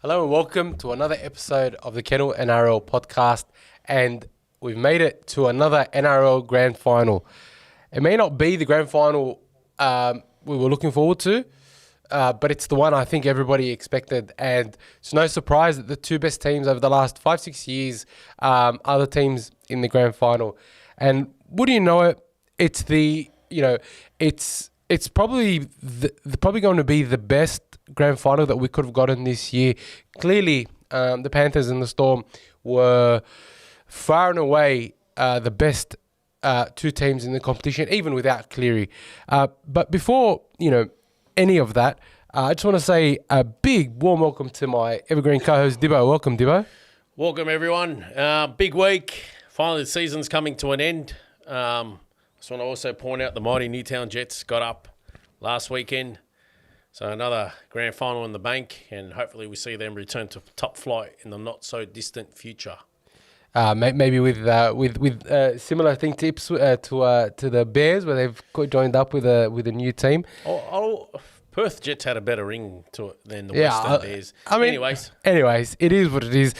Hello and welcome to another episode of the Kennel NRL podcast, and we've made it to another NRL Grand Final. It may not be the Grand Final we were looking forward to, but it's the one I think everybody expected, and it's no surprise that the two best teams over the last 5-6 years are the teams in the Grand Final. And wouldn't you know it, it's probably probably going to be the best Grand Final that we could have gotten this year. Clearly, the Panthers and the Storm were far and away the best two teams in the competition, even without Cleary. But before any of that, I just want to say a big warm welcome to my evergreen co-host Dibbo. Welcome, Dibbo. Welcome, everyone. Big week. Finally, the season's coming to an end. Just want to also point out the mighty Newtown Jets got up last weekend. So another grand final in the bank, and hopefully we see them return to top flight in the not so distant future. Maybe with similar thing tips to the Bears, where they've joined up with a new team. Perth Jets had a better ring to it than the Western Bears. Anyways, it is what it is.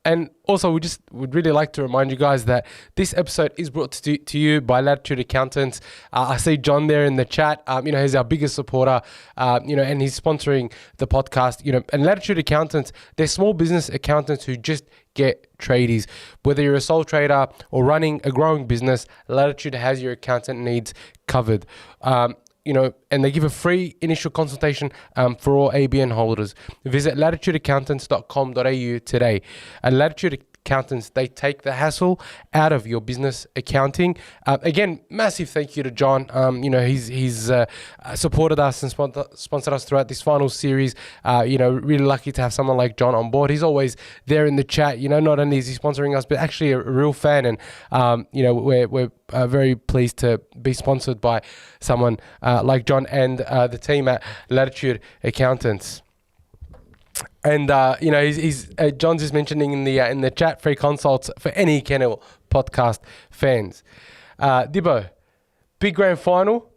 And also, would really like to remind you guys that this episode is brought to you by Latitude Accountants. I see John there in the chat. He's our biggest supporter. And he's sponsoring the podcast. And Latitude Accountants, they're small business accountants who just get tradies. Whether you're a sole trader or running a growing business, Latitude has your accountant needs covered. And they give a free initial consultation for all ABN holders. Visit latitudeaccountants.com.au today. At Latitude Accountants, they take the hassle out of your business accounting. Again, massive thank you to John. He's supported us and sponsored us throughout this final series. Really lucky to have someone like John on board. He's always there in the chat. Not only is he sponsoring us, but actually a real fan. And we're very pleased to be sponsored by someone like John and the team at Latitude Accountants. And he's John's just mentioning in the chat, free consults for any Kennel podcast fans. Dibbo, big grand final,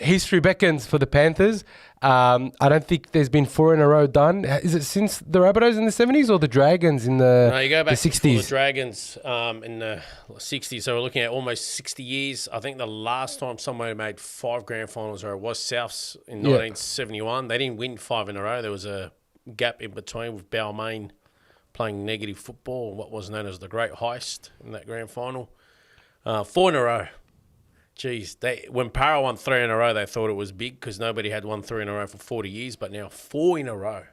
history beckons for the Panthers. I don't think there's been 4 in a row done. Is it since the Rabbitohs in the 70s or the Dragons in the 60s? No, you go back to the Dragons in the 60s. So we're looking at almost 60 years. I think the last time somebody made 5 grand finals was Souths in 1971. They didn't win 5 in a row. There was a gap in between with Balmain playing negative football, what was known as the Great Heist in that grand final. 4 in a row. Geez, when Para won 3 in a row, they thought it was big because nobody had won 3 in a row for 40 years. But now 4 in a row,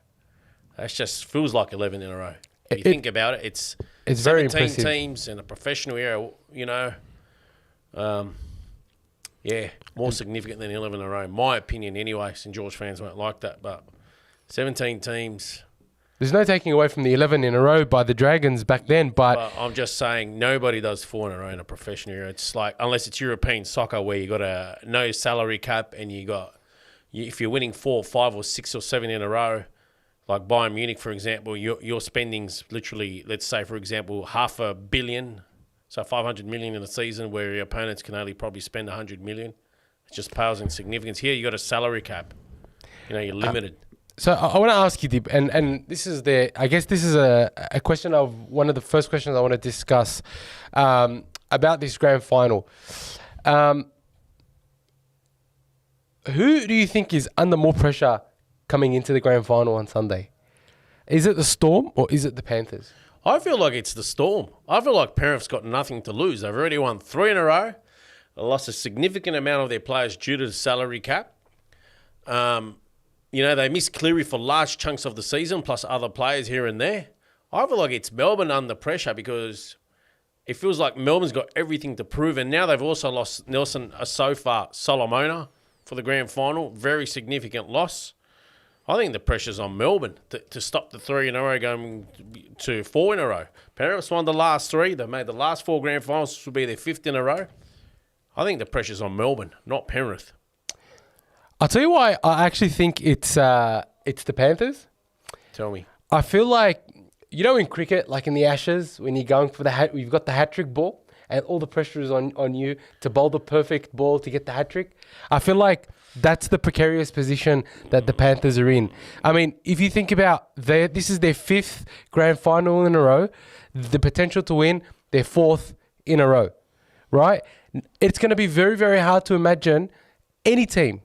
that just feels like 11 in a row. If you think about it, it's very impressive. 17 teams in a professional era, more significant than 11 in a row. My opinion anyway. St. George fans won't like that, but 17 teams. There's no taking away from the 11 in a row by the Dragons back then, but I'm just saying nobody does 4 in a row in a professional era. It's like, unless it's European soccer where you got a no salary cap and if you're winning 4, 5 or 6 or 7 in a row, like Bayern Munich, for example, your spending's literally, let's say, for example, $500 million, so 500 million in a season where your opponents can only probably spend 100 million. It just pales in significance. Here you got a salary cap. You're limited. So I want to ask you, Dib, and this is a question of one of the first questions I want to discuss about this grand final. Who do you think is under more pressure coming into the grand final on Sunday? Is it the Storm or is it the Panthers? I feel like it's the Storm. I feel like Penrith's got nothing to lose. They've already won 3 in a row. They lost a significant amount of their players due to the salary cap. They missed Cleary for large chunks of the season, plus other players here and there. I feel like it's Melbourne under pressure because it feels like Melbourne's got everything to prove. And now they've also lost Nelson Asofa Solomona for the grand final. Very significant loss. I think the pressure's on Melbourne to stop the 3 in a row going to 4 in a row. Penrith's won the last 3. They've made the last 4 grand finals. This will be their 5th in a row. I think the pressure's on Melbourne, not Penrith. I'll tell you why I actually think it's the Panthers. Tell me. I feel like, in cricket, like in the Ashes, when you're going for you've got the hat-trick ball, and all the pressure is on you to bowl the perfect ball to get the hat-trick. I feel like that's the precarious position that the Panthers are in. I mean, if you think about this is their 5th grand final in a row, the potential to win their 4th in a row, right? It's going to be very, very hard to imagine any team,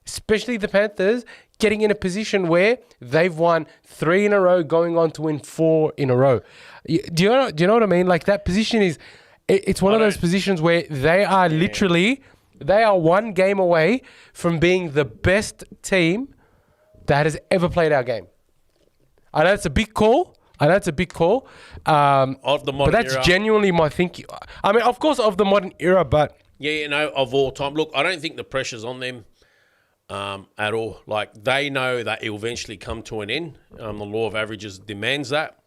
especially the Panthers, getting in a position where they've won 3 in a row, going on to win 4 in a row. Do you know what I mean? Like, that position is, it's one of those positions where they are literally, they are one game away from being the best team that has ever played our game. I know it's a big call. Of the modern but that's era. Genuinely my thinking. I mean, of course, of the modern era, but of all time. Look, I don't think the pressure's on them at all. Like, they know that it will eventually come to an end. The law of averages demands that.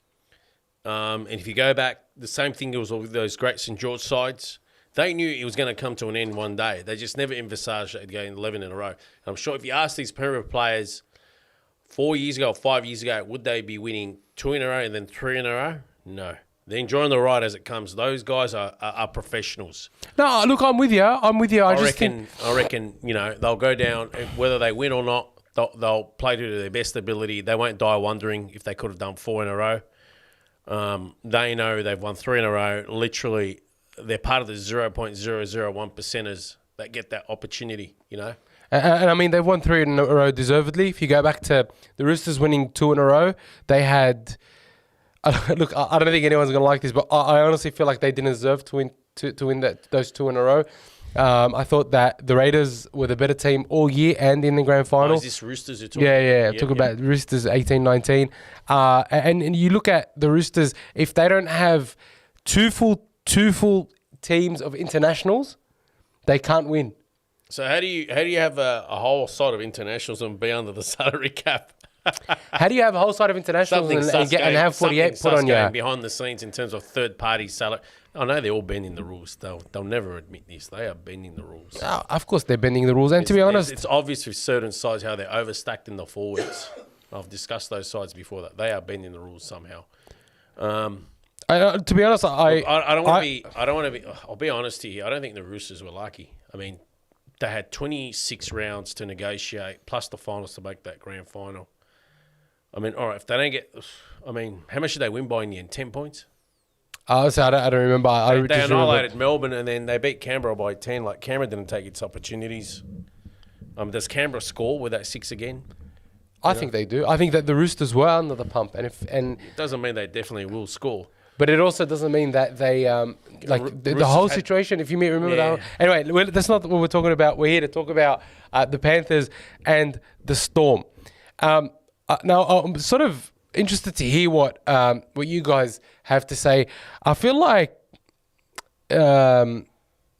And if you go back, the same thing was with those great St. George sides. They knew it was going to come to an end one day. They just never envisaged it going 11 in a row. And I'm sure if you ask these Penrith players 4 years ago or 5 years ago, would they be winning 2 in a row and then 3 in a row? No. They're enjoying the ride as it comes. Those guys are professionals. No, look, I'm with you. I reckon, they'll go down, whether they win or not, they'll play to their best ability. They won't die wondering if they could have done 4 in a row. They know they've won 3 in a row. Literally, they're part of the 0.001%ers that get that opportunity, And I mean, they've won 3 in a row deservedly. If you go back to the Roosters winning 2 in a row, they had... Look, I don't think anyone's going to like this, but I honestly feel like they didn't deserve to win those 2 in a row. I thought that the Raiders were the better team all year and in the grand final. Is this Roosters you're talking about? Yeah. I'm talking about Roosters 18-19. And you look at the Roosters, if they don't have two full teams of internationals, they can't win. So how do you have a whole side of internationals and be under the salary cap? How do you have a whole side of internationals and have 48 put on you? Behind the scenes in terms of third-party salary. I know they're all bending the rules. They'll never admit this. They are bending the rules. Of course they're bending the rules. And to be honest... It's obvious with certain sides how they're overstacked in the forwards. I've discussed those sides before, that they are bending the rules somehow. To be honest, I don't want to be... I'll be honest here. I don't think the Roosters were lucky. I mean, they had 26 rounds to negotiate, plus the finals to make that grand final. I mean, all right, if they don't get... I mean, how much did they win by in the end? 10 points? I don't remember. They annihilated Melbourne and then they beat Canberra by 10. Like, Canberra didn't take its opportunities. Does Canberra score with that 6 again? I think they do. I think that the Roosters were under the pump. And it doesn't mean they definitely will score. But it also doesn't mean that they... the whole situation, if you may remember that... Anyway, that's not what we're talking about. We're here to talk about the Panthers and the Storm. Now, I'm sort of interested to hear what you guys have to say. I feel like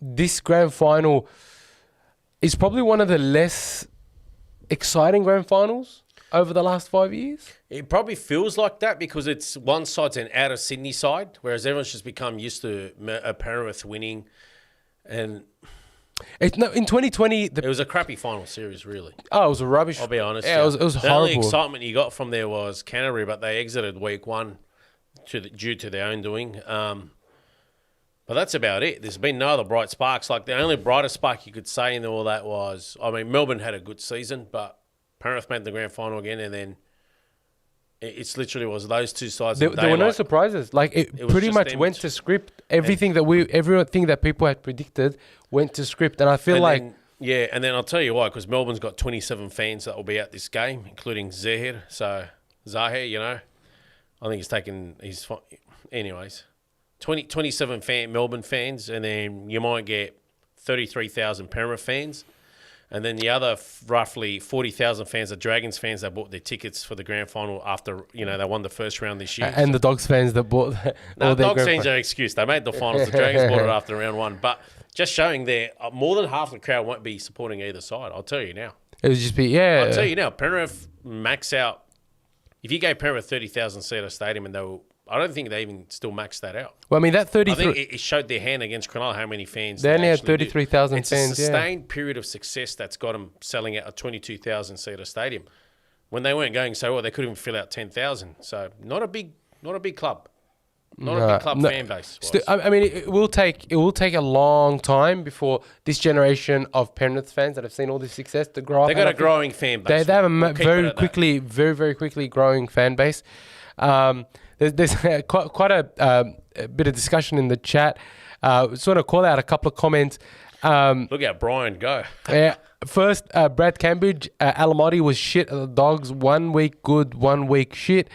this grand final is probably one of the less exciting grand finals over the last 5 years. It probably feels like that because it's one side's an out of Sydney side, whereas everyone's just become used to Penrith winning. And in 2020... it was a crappy final series, really. Oh, it was a rubbish... I'll be honest. Yeah, it was horrible. The only excitement you got from there was Canterbury, but they exited week 1 due to their own doing. But that's about it. There's been no other bright sparks. Like, the only brighter spark you could say in all that was... I mean, Melbourne had a good season, but Penrith made the grand final again, and then it's literally was those two sides. There were no surprises. Like, it pretty much went to script. Everything that people had predicted went to script, and I feel like... and then I'll tell you why, because Melbourne's got 27 fans that will be at this game, including Zahir. So, Zahir, I think he's taken... Anyways, 27 Melbourne fans, and then you might get 33,000 Penrith fans. And then the other roughly 40,000 fans are Dragons fans that bought their tickets for the grand final after, they won the first round this year. And the Dogs fans that bought Dogs fans are an excuse. They made the finals. The Dragons bought it after round 1. But just showing there, more than half the crowd won't be supporting either side. I'll tell you now. It would just be, I'll tell you now, Penrith max out. If you gave Penrith 30,000 seat at a stadium, and I don't think they even still maxed that out. Well, I mean, that 33... I think it showed their hand against Cronulla how many fans they only had 33,000 fans, It's a sustained period of success that's got them selling out a 22,000 seater stadium. When they weren't going so well, they couldn't even fill out 10,000. So not a big club. Not a big club fan base. I mean, it will take a long time before this generation of Penrith fans that have seen all this success to grow up. They've got a growing fan base. They have a very quickly growing fan base. There's quite a bit of discussion in the chat. Just want to call out a couple of comments. Look at Brian go. First, Brad Cambridge, Alamotti was shit at the Dogs. 1 week good, 1 week shit.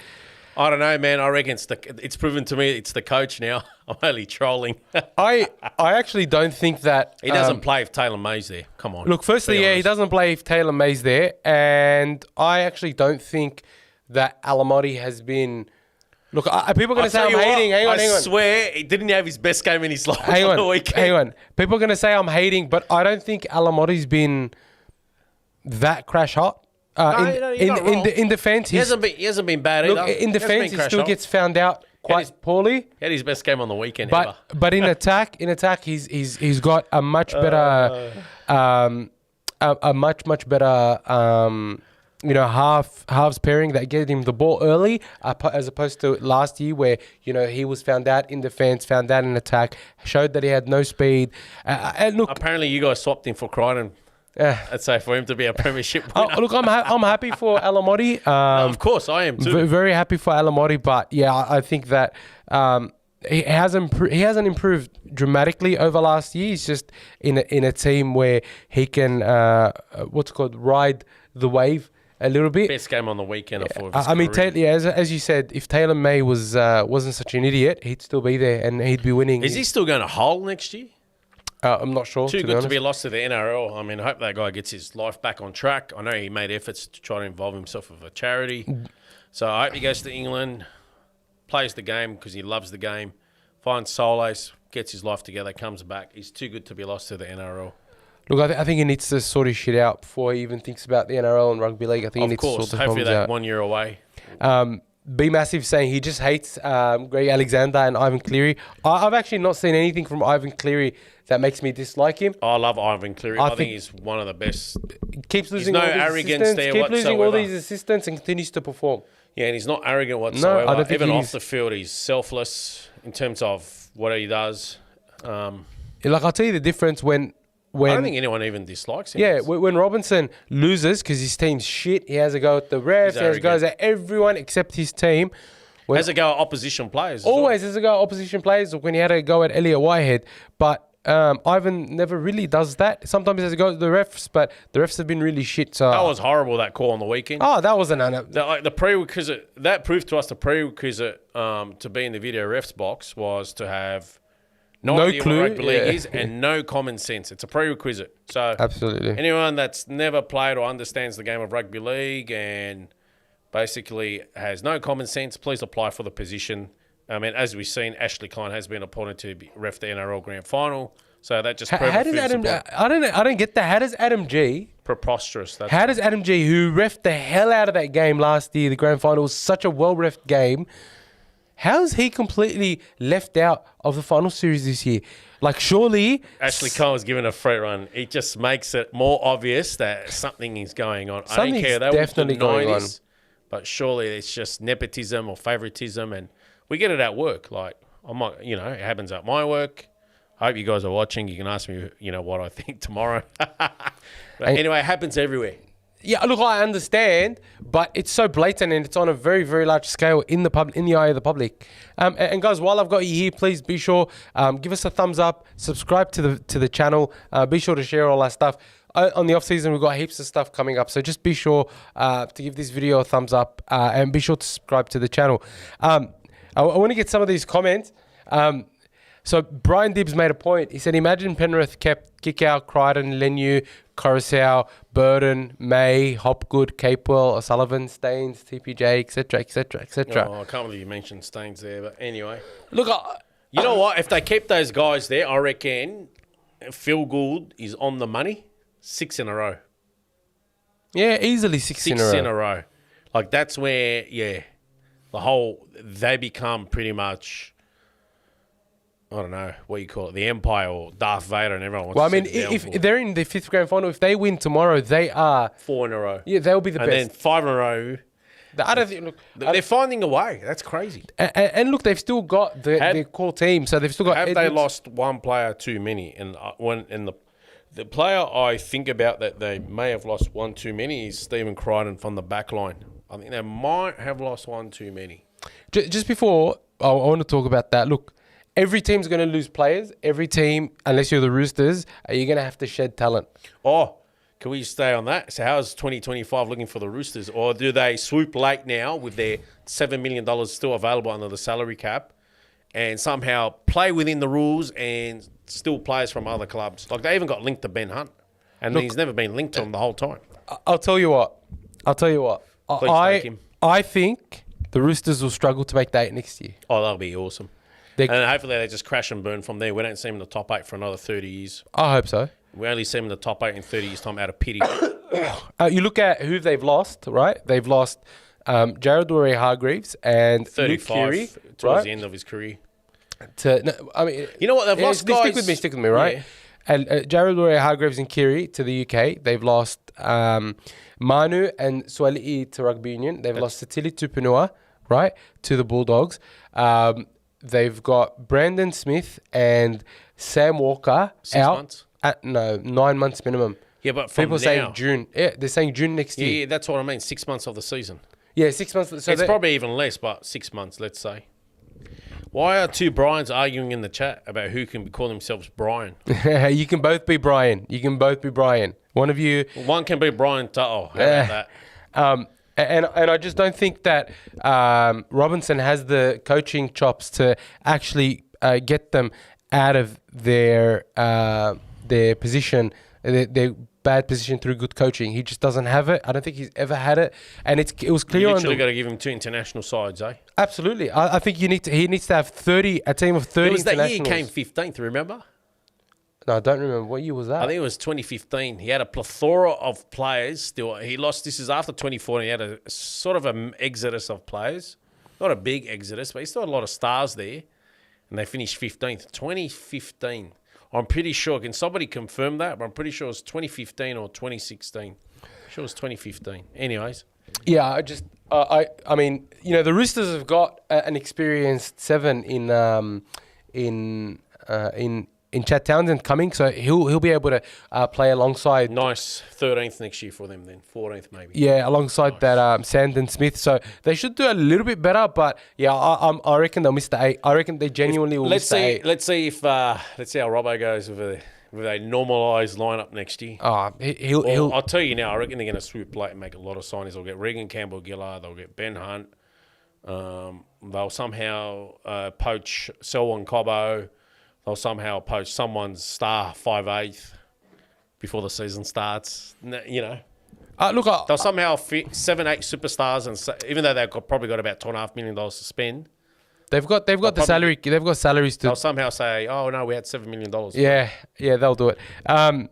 I don't know, man. I reckon it's proven to me it's the coach now. I'm only trolling. I actually don't think that... He doesn't play if Taylor May's there. Come on. Look, firstly, he doesn't play if Taylor May's there. And I actually don't think that Alamotti has been... Look, people are going to say I'm hating. Hang on. I swear, he didn't have his best game in his life on the weekend. Hang on. People are going to say I'm hating, but I don't think Alamotti's been that crash hot. In defence, he hasn't been bad either. In defence, he still gets found out quite poorly. He had his best game on the weekend ever. But in attack, he's got a much better, a much better. Halves pairing that get him the ball early, as opposed to last year where, he was found out in defence, found out in attack, showed that he had no speed. And look, apparently you guys swapped him for Crichton. I'd say for him to be a premiership winner. Look, I'm happy for Alamotti. Of course, I am too. Very happy for Alamotti, but yeah, I think that he hasn't improved dramatically over last year. He's just in a team where he can ride the wave a little bit. Best game on the weekend of his I mean, career. as you said, if Taylor May wasn't such an idiot, he'd still be there and he'd be winning. Is he still going to Hull next year? I'm not sure. Too good to be lost to the NRL. I mean, I hope that guy gets his life back on track. I know he made efforts to try to involve himself with a charity. So I hope he goes to England, plays the game because he loves the game, finds solace, gets his life together, comes back. He's too good to be lost to the NRL. Look, I think he needs to sort his shit out before he even thinks about the NRL and rugby league. I think he needs to sort his problems out. Hopefully 1 year away. B Massive saying he just hates Greg Alexander and Ivan Cleary. I've actually not seen anything from Ivan Cleary that makes me dislike him. I love Ivan Cleary. I think he's one of the best. Keeps losing all these assistants and continues to perform. Yeah, and he's not arrogant whatsoever. No, I don't think even off the field, he's selfless in terms of what he does. I'll tell you the difference when I don't think anyone even dislikes him. Yeah, when Robinson loses because his team's shit, he has a go at the refs, he has a go at everyone except his team. Has a go at opposition players. Always has a go at opposition players. When he had a go at Elliot Whitehead, but Ivan never really does that. Sometimes he has a go at the refs, but the refs have been really shit. So that was horrible, that call on the weekend. Oh, that wasn't the prerequisite. That proved to us the prerequisite to be in the video refs box was to have no idea clue what rugby league is and no common sense. It's a prerequisite. So absolutely, anyone that's never played or understands the game of rugby league and basically has no common sense, please apply for the position. I mean, as we've seen, Ashley Klein has been appointed to ref the NRL Grand Final. So that just how does Adam? I don't get that. How does Adam G? Preposterous. How does Adam G, who refed the hell out of that game last year, the Grand Final, was such a well-refed game. How is he completely left out of the final series this year? Like, surely... Ashley Cole was given a free run. It just makes it more obvious that something is going on. Something's I don't care. They definitely going on. But surely it's just nepotism or favoritism. And we get it at work. Like, I'm not, it happens at my work. I hope you guys are watching. You can ask me, what I think tomorrow. But anyway, it happens everywhere. Yeah, look, I understand, but it's so blatant and it's on a very, very large scale in the eye of the public. And guys, while I've got you here, please be sure give us a thumbs up, subscribe to the channel, be sure to share all our stuff. On the off season, we've got heaps of stuff coming up, so just be sure to give this video a thumbs up and be sure to subscribe to the channel. I want to get some of these comments. So Brian Dibbs made a point. He said, imagine Penrith kept Kickout, Crichton, Leniu, Coruscant, Burden, May, Hopgood, Capewell, O'Sullivan, Staines, TPJ, etc., etc., etc. Oh, I can't believe you mentioned Staines there, but anyway. Look, you know what? If they keep those guys there, I reckon Phil Gould is on the money. 6 in a row. Yeah, easily six in a row. Like, that's where, they become pretty much... I don't know what you call it, the Empire or Darth Vader, and everyone wants to if they're in the 5th grand final, if they win tomorrow, they are 4 in a row. Yeah, they'll be the best. And then 5 in a row, I don't think. Look, They're finding a way. That's crazy. and look, they've still got their core team, so they've still got. Have they lost one player too many? And the player I think about that they may have lost one too many is Stephen Crichton from the back line. I think they might have lost one too many. Just before I want to talk about that. Look, every team's going to lose players. Every team, unless you're the Roosters, you're going to have to shed talent. Oh, can we stay on that? So how's 2025 looking for the Roosters? Or do they swoop late now with their $7 million still available under the salary cap and somehow play within the rules and still players from other clubs? Like, they even got linked to Ben Hunt, and he's never been linked to him the whole time. I'll tell you what. Please take him. I think the Roosters will struggle to make the 8 next year. Oh, that'll be awesome. And hopefully they just crash and burn from there. We don't see them in the top 8 for another 30 years. I hope so. We only see them in the top 8 in 30 years' time out of pity. You look at who they've lost, right? They've lost Jared Warrior-Hargreaves and 35 Luke Keary, towards the end of his career. You know what? They've lost guys. Stick with me, right? Yeah. And Jared Warrior-Hargreaves and Keary to the UK. They've lost Manu and Swali'i to Rugby Union. They've lost Satili Tupunua, right, to the Bulldogs. They've got Brandon Smith and Sam Walker 6 out. months? 9 months minimum. Yeah, but from people now. saying June. Yeah, they're saying June next year. Yeah, that's what I mean. 6 months of the season. Yeah, 6 months. So it's probably even less, but 6 months, let's say. Why are two Brians arguing in the chat about who can call themselves Brian? You can both be Brian. One of you. One can be Brian Tuttle. How about that? And I just don't think that Robinson has the coaching chops to actually get them out of their position, their bad position through good coaching. He just doesn't have it. I don't think he's ever had it. And it was clear. You literally got to give him 2 international sides, eh? Absolutely. I think he needs to have a team of 30 It was that year he internationals. came 15th, remember? No, I don't remember. What year was that? I think it was 2015. He had a plethora of players still. He lost. This is after 2014. He had a sort of an exodus of players. Not a big exodus, but he still had a lot of stars there. And they finished 15th. 2015. I'm pretty sure. Can somebody confirm that? But I'm pretty sure it was 2015 or 2016. I'm sure it was 2015. Anyways. Yeah, I mean, the Roosters have got an experienced 7 in Chad Townsend coming, so he'll be able to play alongside. Nice 13th next year for them then, 14th maybe. Yeah, alongside that Sandon Smith. So they should do a little bit better, but yeah, I reckon they'll miss the 8. I reckon they genuinely will miss the 8. Let's see how Robbo goes with a normalised lineup next year. I'll tell you now, I reckon they're going to swoop late and make a lot of signings. They'll get Regan Campbell-Gillard, they'll get Ben Hunt, they'll somehow poach Selwyn Cobbo. They'll somehow poach someone's star 5'8" before the season starts. Look, they'll somehow fit 7, 8 superstars, and even though they've probably got about $2.5 million to spend, they've got the salary. They've got salaries to. They'll somehow say, "Oh no, we had $7 million." Yeah, they'll do it. I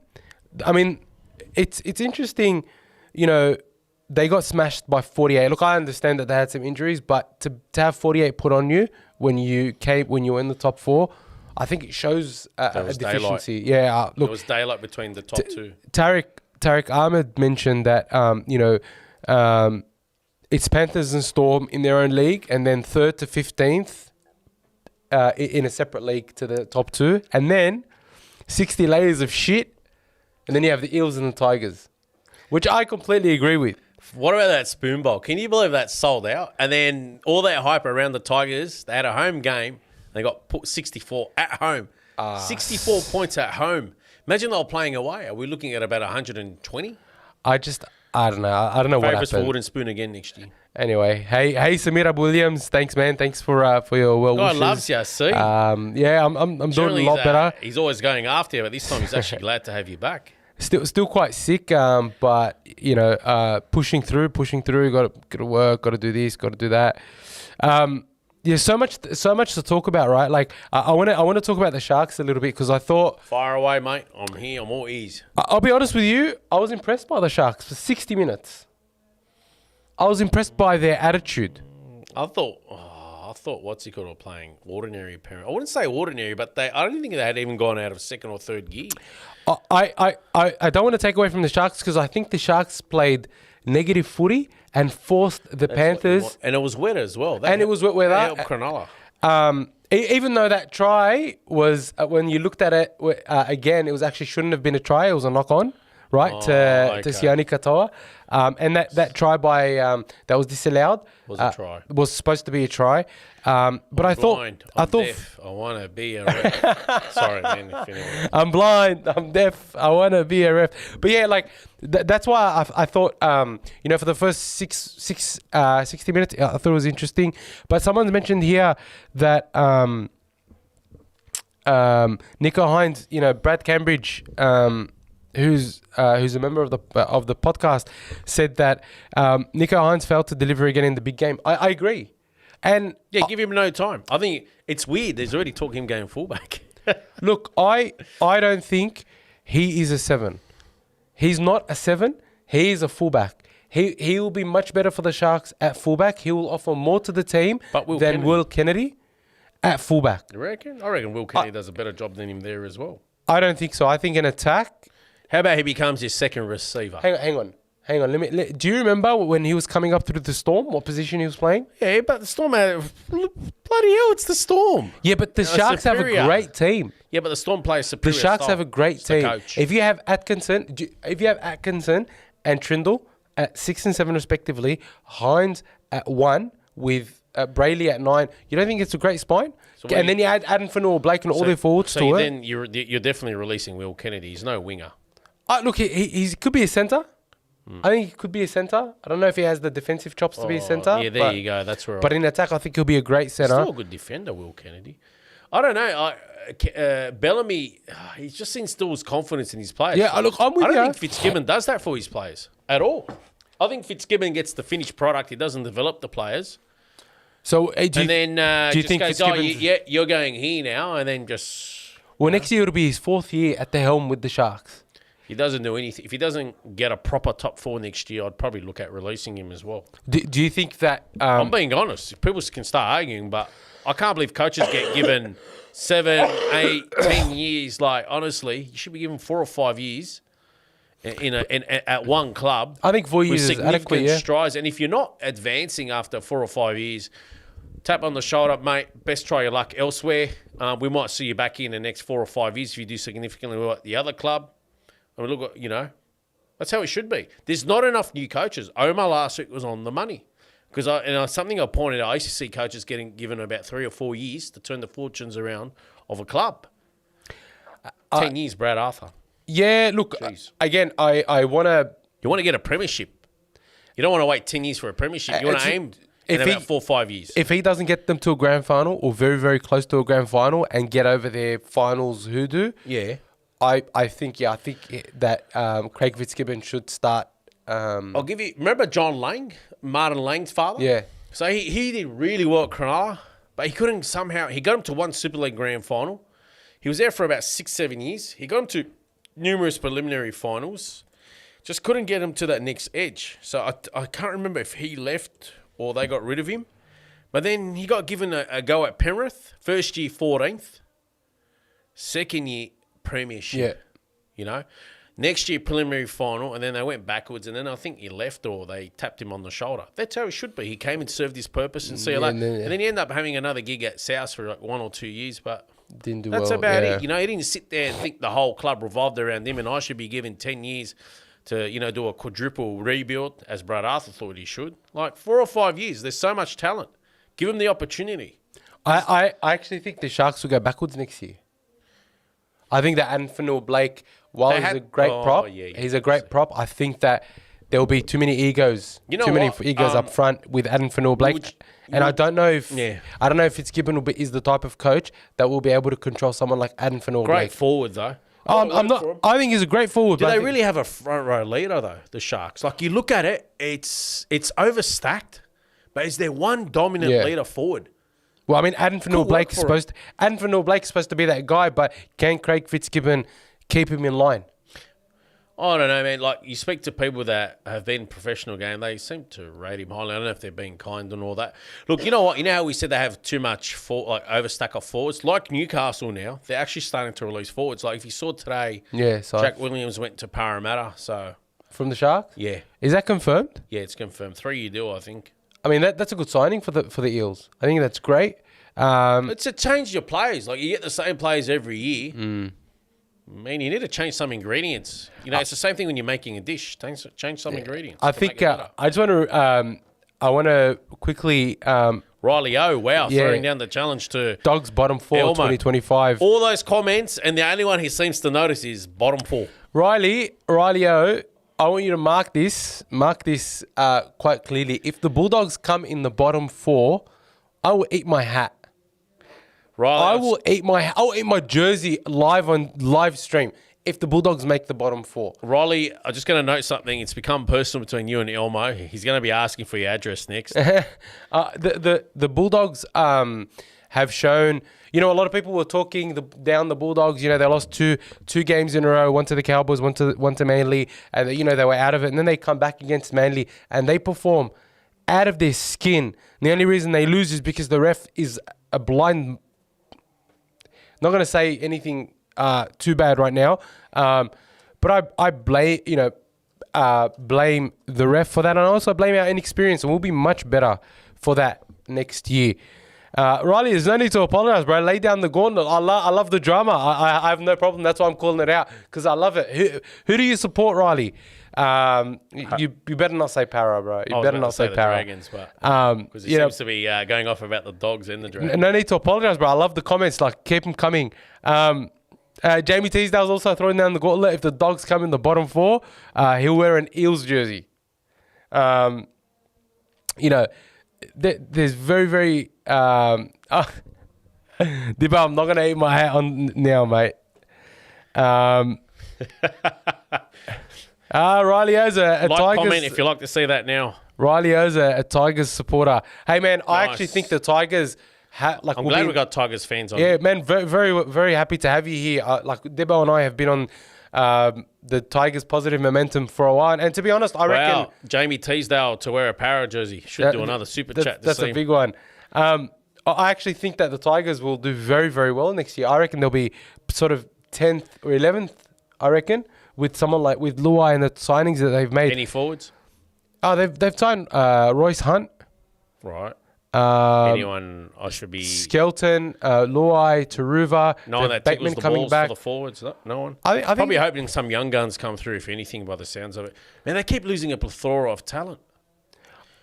mean, it's interesting. They got smashed by 48. Look, I understand that they had some injuries, but to have 48 put on you when you were in the top 4. I think it shows a deficiency. Daylight. Yeah, look, there was daylight between the top 2. Tariq Ahmed mentioned that it's Panthers and Storm in their own league, and then 3rd to 15th in a separate league to the top 2, and then 60 layers of shit, and then you have the Eels and the Tigers, which I completely agree with. What about that Spoon Bowl? Can you believe that sold out? And then all that hype around the Tigers, they had a home game. They got put 64 at home. 64 points at home. Imagine they were playing away. Are we looking at about 120? I don't know. I don't know what happened. Favourites for Wooden Spoon again next year. Anyway, hey, Samira Williams, thanks, man. Thanks for your well wishes. God loves you, see? I'm doing a lot better. He's always going after you, but this time he's actually glad to have you back. Still quite sick, but pushing through. Got to work. Got to do this. Got to do that. Yeah, so much to talk about, right? Like, I want to talk about the Sharks a little bit because I thought. Fire away, mate. I'm here. I'm all ears. I'll be honest with you. I was impressed by the Sharks for 60 minutes. I was impressed by their attitude. I thought what's he called playing ordinary apparent. I wouldn't say ordinary, but I don't think they had even gone out of 2nd or 3rd gear. I don't want to take away from the Sharks because I think the Sharks played negative footy and forced the Panthers. And it was wet as well. And it was wet weather. Helped Cronulla. Even though that try was, when you looked at it again, it was actually shouldn't have been a try. It was a knock on, right, to Sione Katoa. And that try by that was disallowed. Was a try. Was supposed to be a try. But I thought deaf. I want to be a ref. Sorry, man. I'm blind. I'm deaf. I want to be a ref. But yeah, like that's why I thought, for the first 60 minutes, I thought it was interesting. But someone's mentioned here that Nico Hines, Brad Cambridge, who's a member of the podcast, said that Nico Hines failed to deliver again in the big game. I agree. And give him no time. I think it's weird. There's already talk him going fullback. Look, I don't think he is a 7. He's not a 7. He is a fullback. He will be much better for the Sharks at fullback. He will offer more to the team than Will Kennedy at fullback. You reckon? I reckon Will Kennedy does a better job than him there as well. I don't think so. I think in attack. How about he becomes his second receiver? Hang on. Do you remember when he was coming up through the Storm, what position he was playing? Yeah, but the Storm had... Bloody hell, it's the Storm. Yeah, but the Sharks have a great team. Yeah, but the Storm plays superior. The Sharks have a great team. If you have Atkinson and Trindle at 6 and 7 respectively, Hines at 1 with Brayley at 9, you don't think it's a great spine? And then you add Adam Fanua, Blake and all their forwards to it. Then you're definitely releasing Will Kennedy. He's no winger. Look, he could be a centre. I think he could be a centre. I don't know if he has the defensive chops to be a centre. Yeah, there you go. That's where. But in attack, I think he'll be a great centre. Still a good defender, Will Kennedy. I don't know. Bellamy, he just instills confidence in his players. Yeah, look, I'm with you. I don't think Fitzgibbon does that for his players at all. I think Fitzgibbon gets the finished product. He doesn't develop the players. So, do you think goes, you're going here now, and then just... Well, next year it'll be his 4th year at the helm with the Sharks. He doesn't do anything. If he doesn't get a proper top 4 next year, I'd probably look at releasing him as well. Do you think that... I'm being honest. People can start arguing, but I can't believe coaches get given 7, 8, 10 years. Like, honestly, you should be given 4 or 5 years at one club. I think 4 years is adequate, yeah. Strides. And if you're not advancing after 4 or 5 years, tap on the shoulder, mate, best try your luck elsewhere. We might see you back in the next 4 or 5 years if you do significantly well at the other club. I mean, look, that's how it should be. There's not enough new coaches. Omar last week was on the money. Because something I pointed out, I used to see coaches getting given about 3 or 4 years to turn the fortunes around of a club. 10 years, Brad Arthur. Yeah, look, again, I want to... You want to get a premiership. You don't want to wait 10 years for a premiership. You want to aim in about 4 or 5 years. If he doesn't get them to a grand final or very, very close to a grand final and get over their finals hoodoo... Yeah. I think that Craig Fitzgibbon should start. I'll give you. Remember John Lang, Martin Lang's father? Yeah. So he did really well at Cronulla, but he couldn't somehow. He got him to one Super League grand final. He was there for about 6-7 years. He got him to numerous preliminary finals. Just couldn't get him to that next edge. So I can't remember if he left or they got rid of him. But then he got given a go at Penrith. First year 14th. Second year premiership. Yeah. Next year preliminary final, and then they went backwards, and then I think he left or they tapped him on the shoulder. That's how it should be. He came and served his purpose and see you later. And then he ended up having another gig at South for like 1 or 2 years, but didn't do that's well. about it. He didn't sit there and think the whole club revolved around him, and I should be given 10 years to, do a quadruple rebuild, as Brad Arthur thought he should. Like 4 or 5 years. There's so much talent. Give him the opportunity. I actually think the Sharks will go backwards next year. I think that Anthony Blake, while he's a great prop, I think that there will be too many egos. Many egos up front with Adam Fanua Blake. I don't know if Fitzgibbon is the type of coach that will be able to control someone like Adam Fanua Blake. Great forward though. I think he's a great forward. Do they really have a front row leader though? The Sharks. Like you look at it, it's overstacked. But is there one dominant leader forward? Well, I mean, Adam Fanua Blake is supposed to be that guy, but can Craig Fitzgibbon keep him in line? I don't know, man. Like, you speak to people that have been in professional game, they seem to rate him highly. I don't know if they're being kind and all that. Look, you know what? You know how we said they have too much overstack of forwards? Like Newcastle now, they're actually starting to release forwards. Like, if you saw today, Jack Williams went to Parramatta, so from the Sharks? Yeah. Is that confirmed? Yeah, it's confirmed. 3-year deal, I think. I mean, that's a good signing for the Eels. I think that's great. It's a change your players. Like, you get the same players every year. Man, you need to change some ingredients. You know, it's the same thing when you're making a dish. Change some ingredients. I think I just want to I want to quickly Riley O, wow, throwing down the challenge to Dogs bottom 4 Elmo. 2025. All those comments, and the only one he seems to notice is bottom 4. Riley O, I want you to mark this quite clearly. If the Bulldogs come in the bottom 4, I will eat my hat. Riley, I'll eat my jersey live stream if the Bulldogs make the bottom 4. Riley, I'm just going to note something. It's become personal between you and Elmo. He's going to be asking for your address next. The Bulldogs have shown. You know, a lot of people were talking down the Bulldogs. You know, they lost two games in a row, one to the Cowboys, one to Manly, and you know they were out of it. And then they come back against Manly and they perform out of their skin. And the only reason they lose is because the ref is a blind. Not going to say anything too bad right now, but I blame blame the ref for that, and I also blame our inexperience, and we'll be much better for that next year. Riley, there's no need to apologize, bro. Lay down the gauntlet. I love the drama. I have no problem. That's why I'm calling it out, because I love it. Who do you support, Riley? You better not say Para, bro. You better not say Para. Dragons, because he seems to be going off about the Dogs and the Dragons. No need to apologize, bro. I love the comments. Like, keep them coming. Jamie Teasdale's also throwing down the gauntlet. If the Dogs come in the bottom 4, he'll wear an Eels jersey. You know, there's very, very... Dibbo, I'm not going to eat my hat on now, mate. Riley O's a Tigers... comment if you like to see that now. Riley O's a Tigers supporter. Hey, man, I actually think the Tigers... I'm glad we got Tigers fans on. Yeah, man, very, very, very happy to have you here. Like, Dibbo and I have been on the Tigers' positive momentum for a while. And to be honest, I reckon... Jamie Teasdale to wear a Para jersey. Should do another super chat. That's a big one. I actually think that the Tigers will do very, very well next year. I reckon they'll be sort of 10th or 11th, I reckon, with someone like with Luai and the signings that they've made. Any forwards? Oh, they've signed Royce Hunt. Right. Anyone I should be... Skelton, Luai, Taruva. No one that tickles the balls for the forwards? No one? I think probably hoping some young guns come through, if anything, by the sounds of it. Man, they keep losing a plethora of talent.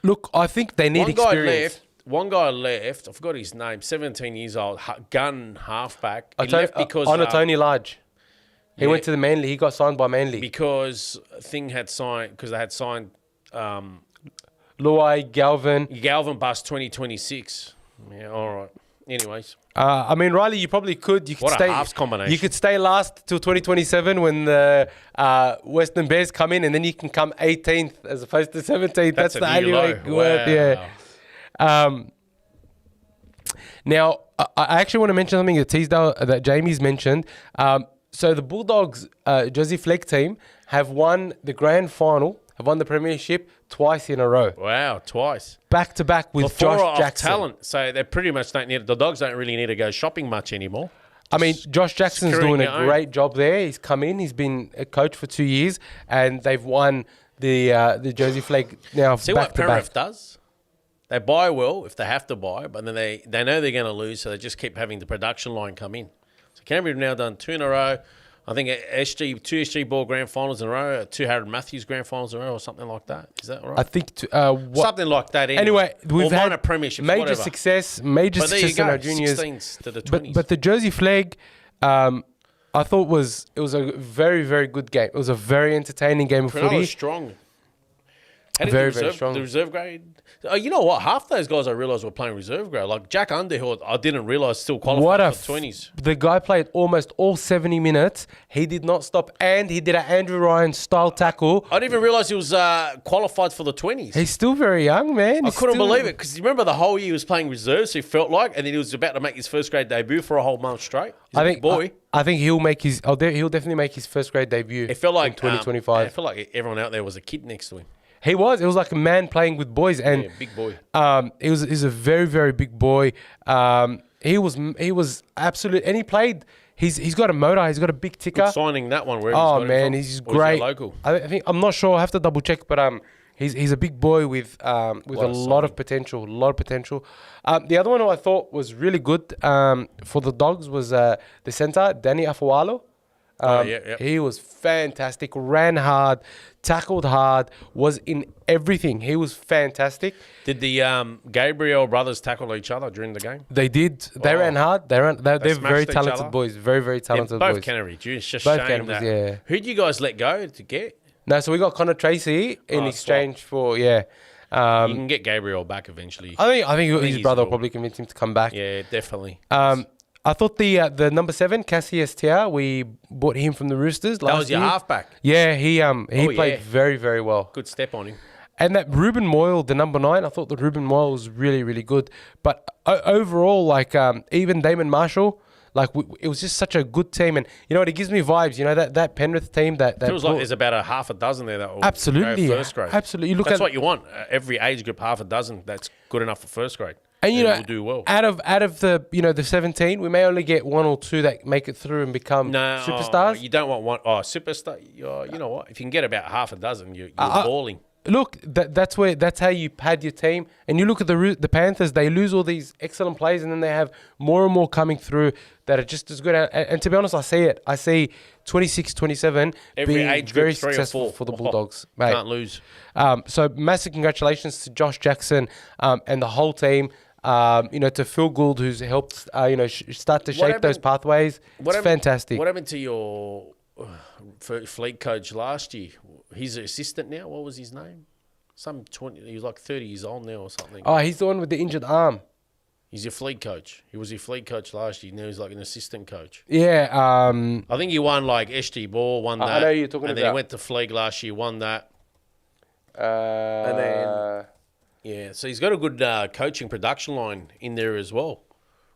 Look, I think they need experience. One guy left. I forgot his name. 17 years old. Gun halfback. He left because... Tony Large. He went to the Manly. He got signed by Manly. Because they had signed... Luai, Galvin bust 2026. Yeah, all right. Anyways. I mean, Riley, you probably could. You could stay. Halves combination. You could stay last till 2027 when the Western Bears come in, and then you can come 18th as opposed to 17th. That's the only way it works. Yeah. Now, I actually want to mention something that Jamie's mentioned. So the Bulldogs Jersey Flag team have won the grand final, have won the premiership twice in a row. Wow, twice. Back to back with Josh Jackson. Talent. So they pretty much don't need... The Dogs don't really need to go shopping much anymore. I mean, Josh Jackson's doing a great job there. He's come in. He's been a coach for 2 years, and they've won the Jersey Flag now. See what Penrith does? They buy well if they have to buy, but then they know they're going to lose, so they just keep having the production line come in. So Canberra have now done 2 in a row. I think two SG Ball grand finals in a row, 2 Harold Matthews grand finals in a row, or something like that. Is that right? I think something like that. Anyway, we've had a premiership, major success in our juniors. 16s to the 20s. But the Jersey Flag, I thought it was a very, very good game. It was a very entertaining game of footy. Was strong. Very strong. The reserve grade. You know what? Half those guys I realised were playing reserve grade. Like Jack Underhill, I didn't realise still qualified for 20s. The guy played almost all 70 minutes. He did not stop, and he did an Andrew Ryan style tackle. I didn't even realise he was qualified for the 20s. He's still very young, man. I couldn't believe it, because you remember the whole year he was playing reserves, so he felt like, and then he was about to make his first grade debut for a whole month straight. He's a big boy. I think he'll definitely make his first grade debut. It felt like in 2025. I felt like everyone out there was a kid next to him. He was. It was like a man playing with boys, and big boy. He was a very, very big boy. He was absolute, and he played he's got a motor. He's got a big ticker. Good signing that one. Where Oh he's got man, him from? he's Or is he great. local. I think I'm not sure. I have to double check, but he's a big boy with a lot of potential. A lot of potential. The other one who I thought was really good for the Dogs was the centre, Danny Afualo. He was fantastic. Ran hard, tackled hard, was in everything. He was fantastic. Did the Gabriel brothers tackle each other during the game? They did. They ran hard. They're very smashed each talented other. boys. Very, very talented Both boys. Canterbury. It's just Both shame Canterbury's, that. yeah. Who did you guys let go to get? No, so we got Connor Tracy in exchange for You can get Gabriel back eventually. I think his he's brother will cool. probably convince him to come back. Yeah, definitely. I thought the number 7 Cassius Tia, we bought him from the Roosters last That was your year. halfback. Yeah, he played yeah. very, very well. Good step on him. And that Ruben Moyle, the number 9, I thought the Ruben Moyle was really, really good. But overall, like even Damon Marshall, like it was just such a good team. And you know what, it gives me vibes. You know that Penrith team that Feels like there's about a half a dozen there that will absolutely go first grade. Absolutely. You look That's at what you want. Every age group, half a dozen. That's good enough for first grade. and you know will do well. out of the the 17, we may only get 1 or 2 that make it through and become superstars. You don't want one. Oh, superstar. You know what? If you can get about half a dozen, you're balling. Look, that's how you pad your team. And you look at the Panthers; they lose all these excellent players, and then they have more and more coming through that are just as good. And to be honest, I see it. I see 26, 27 Every being age very group, 3 or successful 4. for the Bulldogs, mate. Can't lose. So massive congratulations to Josh Jackson and the whole team. To Phil Gould, who's helped start to shape those pathways. It's fantastic. What happened to your fleet coach last year? He's an assistant now. What was his name? He was like 30 years old now or something. Oh, he's the one with the injured arm. He's your fleet coach. He was your fleet coach last year. Now he's like an assistant coach. Yeah. I think he won like SG Ball, won that. I know who you're talking and about. then he went to Fleet last year, won that. And then yeah, so he's got a good coaching production line in there as well.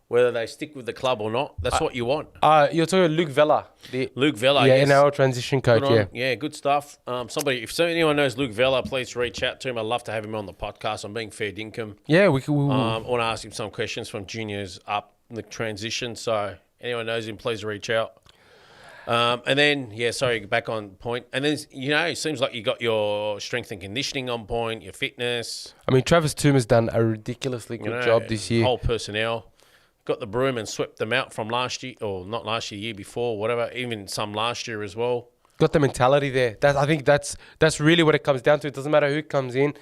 Whether they stick with the club or not, that's what you want. You're talking about Luke Vella. Luke Vella, yeah, yes. NRL transition coach, Good on. yeah. Yeah, good stuff. If anyone knows Luke Vella, please reach out to him. I'd love to have him on the podcast. I'm being fair dinkum. Yeah, I want to ask him some questions from juniors up in the transition. So anyone knows him, please reach out. And then, back on point. And then, it seems like you got your strength and conditioning on point, your fitness. I mean, Travis Toomer's done a ridiculously good job this year. Whole personnel. Got the broom and swept them out from last year, or not last year, year before, whatever, even some last year as well. Got the mentality there. I think that's really what it comes down to. It doesn't matter who comes in.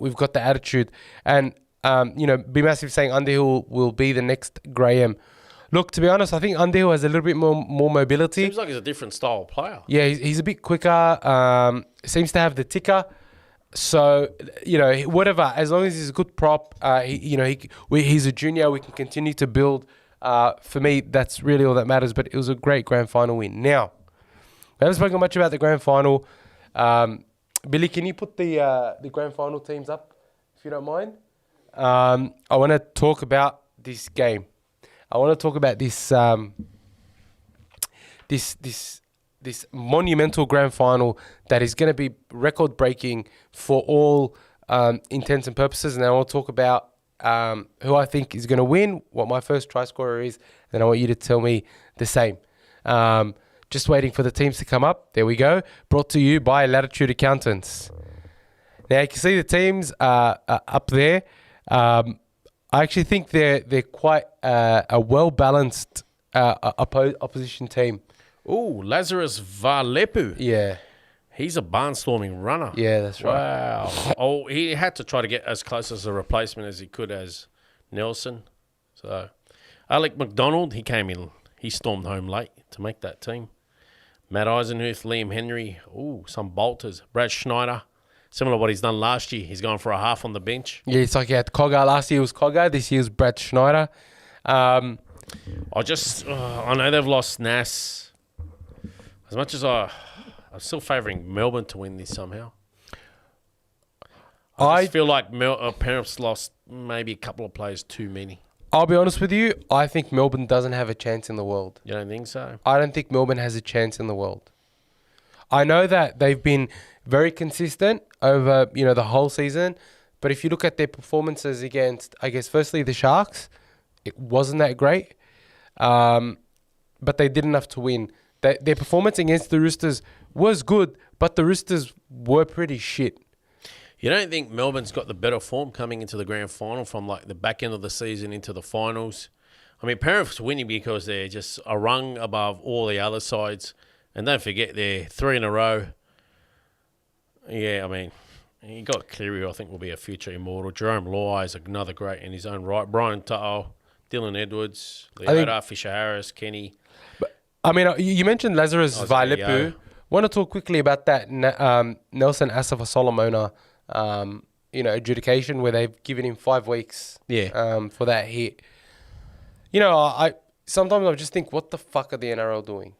We've got the attitude. And, Be Massive saying Underhill will be the next Graham. Look, to be honest, I think Underhill has a little bit more mobility. Seems like he's a different style player. Yeah, he's a bit quicker. Seems to have the ticker. So, whatever, as long as he's a good prop, he's a junior, we can continue to build. For me, that's really all that matters. But it was a great grand final win. Now, we haven't spoken much about the grand final. Billy, can you put the grand final teams up, if you don't mind? I want to talk about this game. I want to talk about this this monumental grand final that is going to be record breaking for all intents and purposes. And I want to talk about who I think is going to win, what my first try scorer is, and I want you to tell me the same. Just waiting for the teams to come up. There we go. Brought to you by Latitude Accountants. Now you can see the teams up there. I actually think they're quite a well-balanced opposition team. Ooh, Lazarus Valepu. Yeah. He's a barnstorming runner. Yeah, that's right. Wow. Oh, he had to try to get as close as a replacement as he could as Nelson. So, Alec McDonald, he came in. He stormed home late to make that team. Matt Eisenhuth, Liam Henry. Ooh, some bolters. Brad Schneider. Similar to what he's done last year. He's gone for a half on the bench. Yeah, it's like Cogger. Last year was Cogger. This year's Brad Schneider. I know they've lost Nas. As much as I'm still favouring Melbourne to win this somehow. I just feel like Penrith's lost maybe a couple of players too many. I'll be honest with you. I think Melbourne doesn't have a chance in the world. You don't think so? I don't think Melbourne has a chance in the world. I know that they've been very consistent over, the whole season. But if you look at their performances against, I guess, firstly, the Sharks, it wasn't that great. but they didn't have to win. Their performance against the Roosters was good, but the Roosters were pretty shit. You don't think Melbourne's got the better form coming into the grand final from like the back end of the season into the finals? I mean, Penrith's winning because they're just a rung above all the other sides. And don't forget, they're 3 in a row. Yeah, I mean, you got Cleary, I think, will be a future immortal. Jerome Luai is another great in his own right. Brian Tuttle, Dylan Edwards, Leota, Fisher Harris, Kenny. But, I mean, you mentioned Lazarus Vailepu. Want to talk quickly about that Nelson Asafa-Solomona, adjudication where they've given him 5 weeks for that hit. I sometimes I just think, what the fuck are the NRL doing?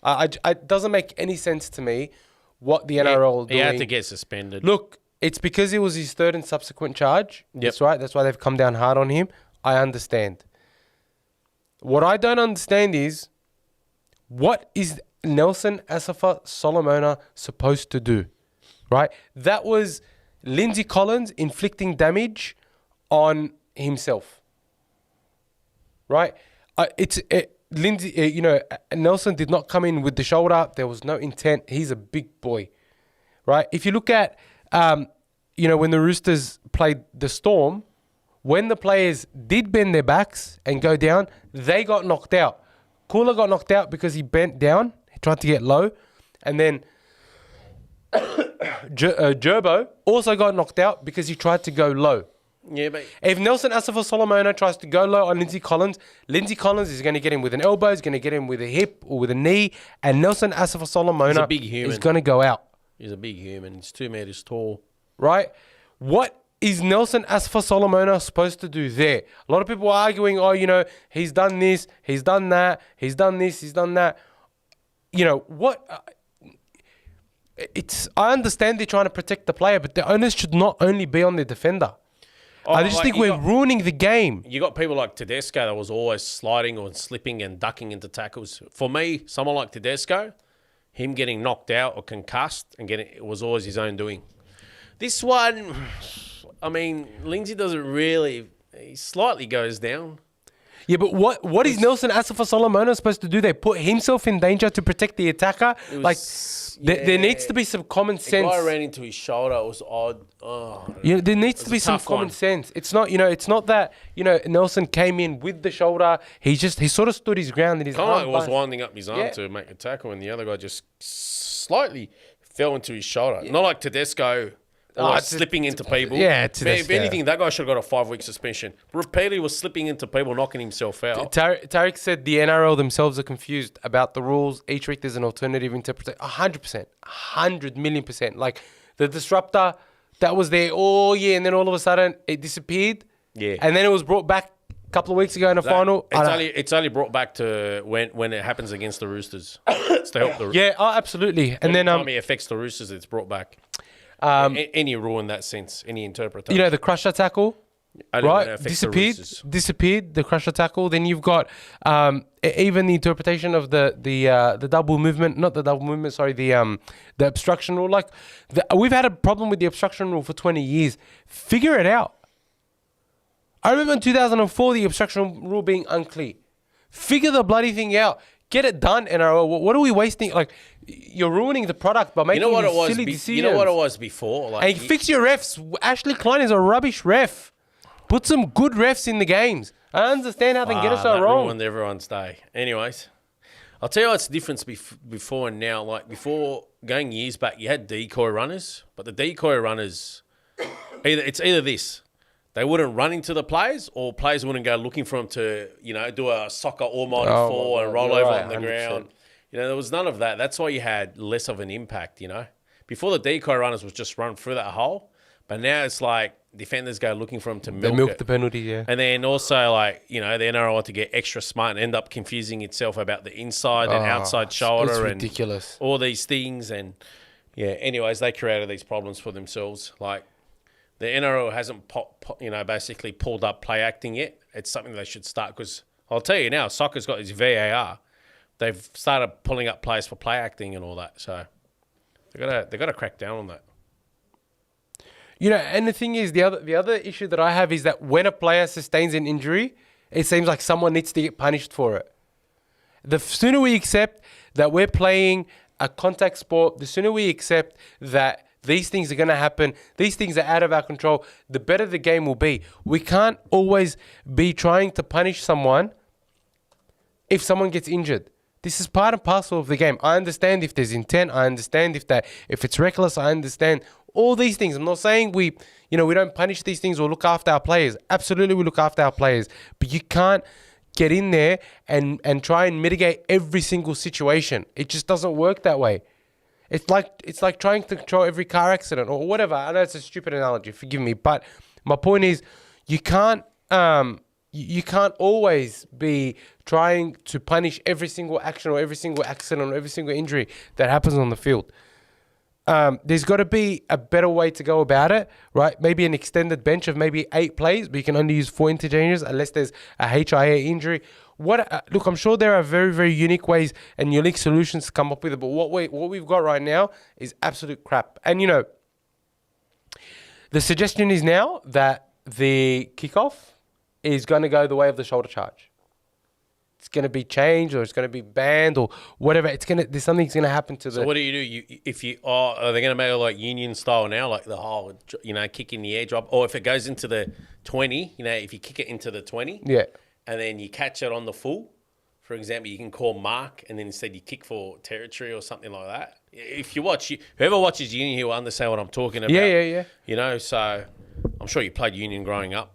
It doesn't make any sense to me what the NRL are doing. He had to get suspended. Look, it's because it was his third and subsequent charge. Yep. That's right. That's why they've come down hard on him. I understand. What I don't understand is, what is Nelson Asafa-Solomona supposed to do? Right? That was Lindsay Collins inflicting damage on himself. Right? Nelson did not come in with the shoulder. There was no intent. He's a big boy. Right? If you look at, when the Roosters played the Storm, when the players did bend their backs and go down, they got knocked out. Kula got knocked out because he bent down. He tried to get low. And then Gerbo also got knocked out because he tried to go low. Yeah, but if Nelson Asafa-Solomona tries to go low on Lindsay Collins is going to get him with an elbow, he's going to get him with a hip or with a knee, and Nelson Asafa-Solomona is going to go out. He's a big human. He's 2 meters tall. Right? What is Nelson Asafa-Solomona supposed to do there? A lot of people are arguing, he's done this, he's done that, he's done this, he's done that. What... I understand they're trying to protect the player, but the onus should not only be on the defender. I just think we're ruining the game. You got people like Tedesco that was always sliding or slipping and ducking into tackles. For me, someone like Tedesco, him getting knocked out or concussed it was always his own doing. This one, I mean, Lindsay doesn't really. He slightly goes down. Yeah, but what is Nelson Asafa-Solomona supposed to do? They put himself in danger to protect the attacker. There needs to be some common sense. The guy ran into his shoulder. It was odd. Oh, there needs to be some common sense. It's not, it's not that Nelson came in with the shoulder. He sort of stood his ground and his arm was winding up his arm to make a tackle, and the other guy just slightly fell into his shoulder. Not like Tedesco. Slipping into people. Yeah, if anything, that guy should have got a 5-week suspension. Repeatedly was slipping into people, knocking himself out. Tariq said the NRL themselves are confused about the rules. Each week there's an alternative interpretation. 100%. 100 million%. Like, the disruptor, that was there all year, and then all of a sudden it disappeared. Yeah. And then it was brought back a couple of weeks ago in the final. It's only brought back to when it happens against the Roosters. It's to help the Roosters. Yeah, absolutely. And then it affects the Roosters, it's brought back. Any rule in that sense, any interpretation. The crusher tackle, right? Disappeared. The crusher tackle. Then you've got even the interpretation of the double movement, not the double movement. Sorry, the obstruction rule. Like we've had a problem with the obstruction rule for 20 years. Figure it out. I remember in 2004 the obstruction rule being unclear. Figure the bloody thing out. Get it done, NRL. What are we wasting? Like, you're ruining the product by making silly decisions. You know what it was before? Like, and fix your refs. Ashley Klein is a rubbish ref. Put some good refs in the games. I understand how they can get us so wrong. Ruined everyone's day. Anyways, I'll tell you what's the difference before and now. Like, before, going years back, you had decoy runners. But the decoy runners, it's either this. They wouldn't run into the players, or players wouldn't go looking for them to, do a soccer almighty fall and roll over on the 100%. Ground. There was none of that. That's why you had less of an impact, Before, the decoy runners was just run through that hole. But now it's like defenders go looking for them to milk the penalty, yeah. And then also, the NRL had to get extra smart and end up confusing itself about the inside and outside shoulder. It's ridiculous. And all these things. And, anyways, they created these problems for themselves. Like, the NRL hasn't, basically pulled up play acting yet. It's something they should start, because I'll tell you now, soccer's got this VAR. They've started pulling up plays for play acting and all that. So they've got to crack down on that. And the thing is, the other issue that I have is that when a player sustains an injury, it seems like someone needs to get punished for it. The sooner we accept that we're playing a contact sport, the sooner we accept that these things are going to happen, these things are out of our control, the better the game will be. We can't always be trying to punish someone if someone gets injured. This is part and parcel of the game. I understand if there's intent. I understand if it's reckless. I understand all these things. I'm not saying we don't punish these things or look after our players. Absolutely, we look after our players. But you can't get in there and try and mitigate every single situation. It just doesn't work that way. It's like trying to control every car accident or whatever. I know it's a stupid analogy. Forgive me, but my point is, you can't always be trying to punish every single action or every single accident or every single injury that happens on the field. There's got to be a better way to go about it, right? Maybe an extended bench of maybe 8 players, but you can only use 4 interchanges unless there's a HIA injury. Look, I'm sure there are very, very unique ways and unique solutions to come up with it, but what we've got right now is absolute crap. And, the suggestion is now that the kickoff is going to go the way of the shoulder charge. It's going to be changed or it's going to be banned or whatever. There's something's going to happen to the... So what do? Are they going to make it like union style now, like the whole, kick in the air drop? Or if it goes into the 20, if you kick it into the 20, yeah, and then you catch it on the full, for example, you can call mark and then instead you kick for territory or something like that. If you watch, whoever watches union here will understand what I'm talking about. Yeah. So I'm sure you played union growing up,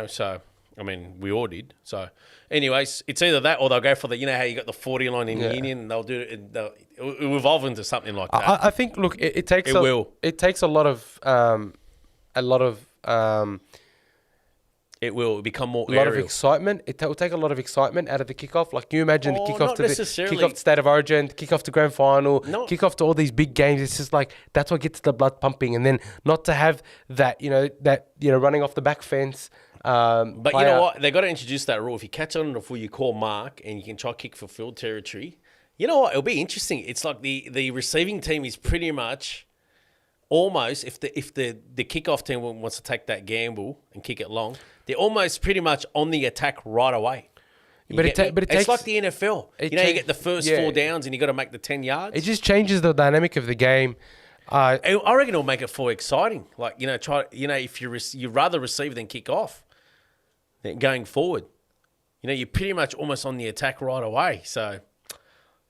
so... I mean, we all did. So, anyways, it's either that or they'll go for the, how you got the 40 line in union, and they'll do it. It'll evolve into something like that. I think. Look, it takes. It takes a lot of. It will become more. A lot of excitement. It will take a lot of excitement out of the kickoff. Like, you imagine the kickoff to the kickoff to State of Origin, the kickoff to Grand Final, kickoff to all these big games. It's just like that's what gets the blood pumping, and then not to have that, running off the back fence. But you know what? They got to introduce that rule. If you catch on the full, you call mark, and you can try kick for field territory. You know what? It'll be interesting. It's like the receiving team is pretty much almost if the kickoff team wants to take that gamble and kick it long, they're almost pretty much on the attack right away. But it takes, it's like the NFL. You get the first 4 downs, and you got to make the 10 yards. It just changes the dynamic of the game. I reckon it'll make it more exciting. Like, if you rather receive than kick off. Going forward, you're pretty much almost on the attack right away. So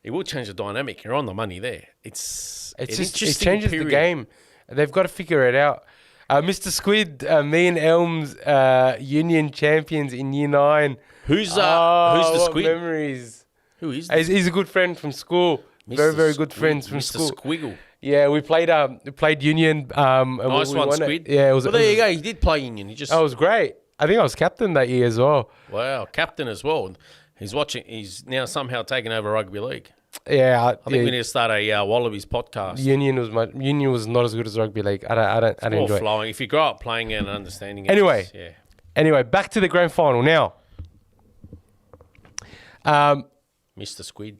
it will change the dynamic. You're on the money there. It changes the game. They've got to figure it out. Mr. Squid, me and Elm's union champions in Year 9. Who's the Squid? Memories. Who is? He's a good friend from school. Very, very good friends from school. Mr. Squiggle. Yeah, we played union. Nice one, Squid. Yeah, there you go. He did play union. It was great. I think I was captain that year as well. Wow, captain as well. He's now somehow taken over rugby league. Yeah, I think we need to start a Wallabies podcast. Union was not as good as rugby league. I don't enjoy it. Flowing. If you grow up playing it and understanding it. Anyway, back to the grand final now. Mr. Squid.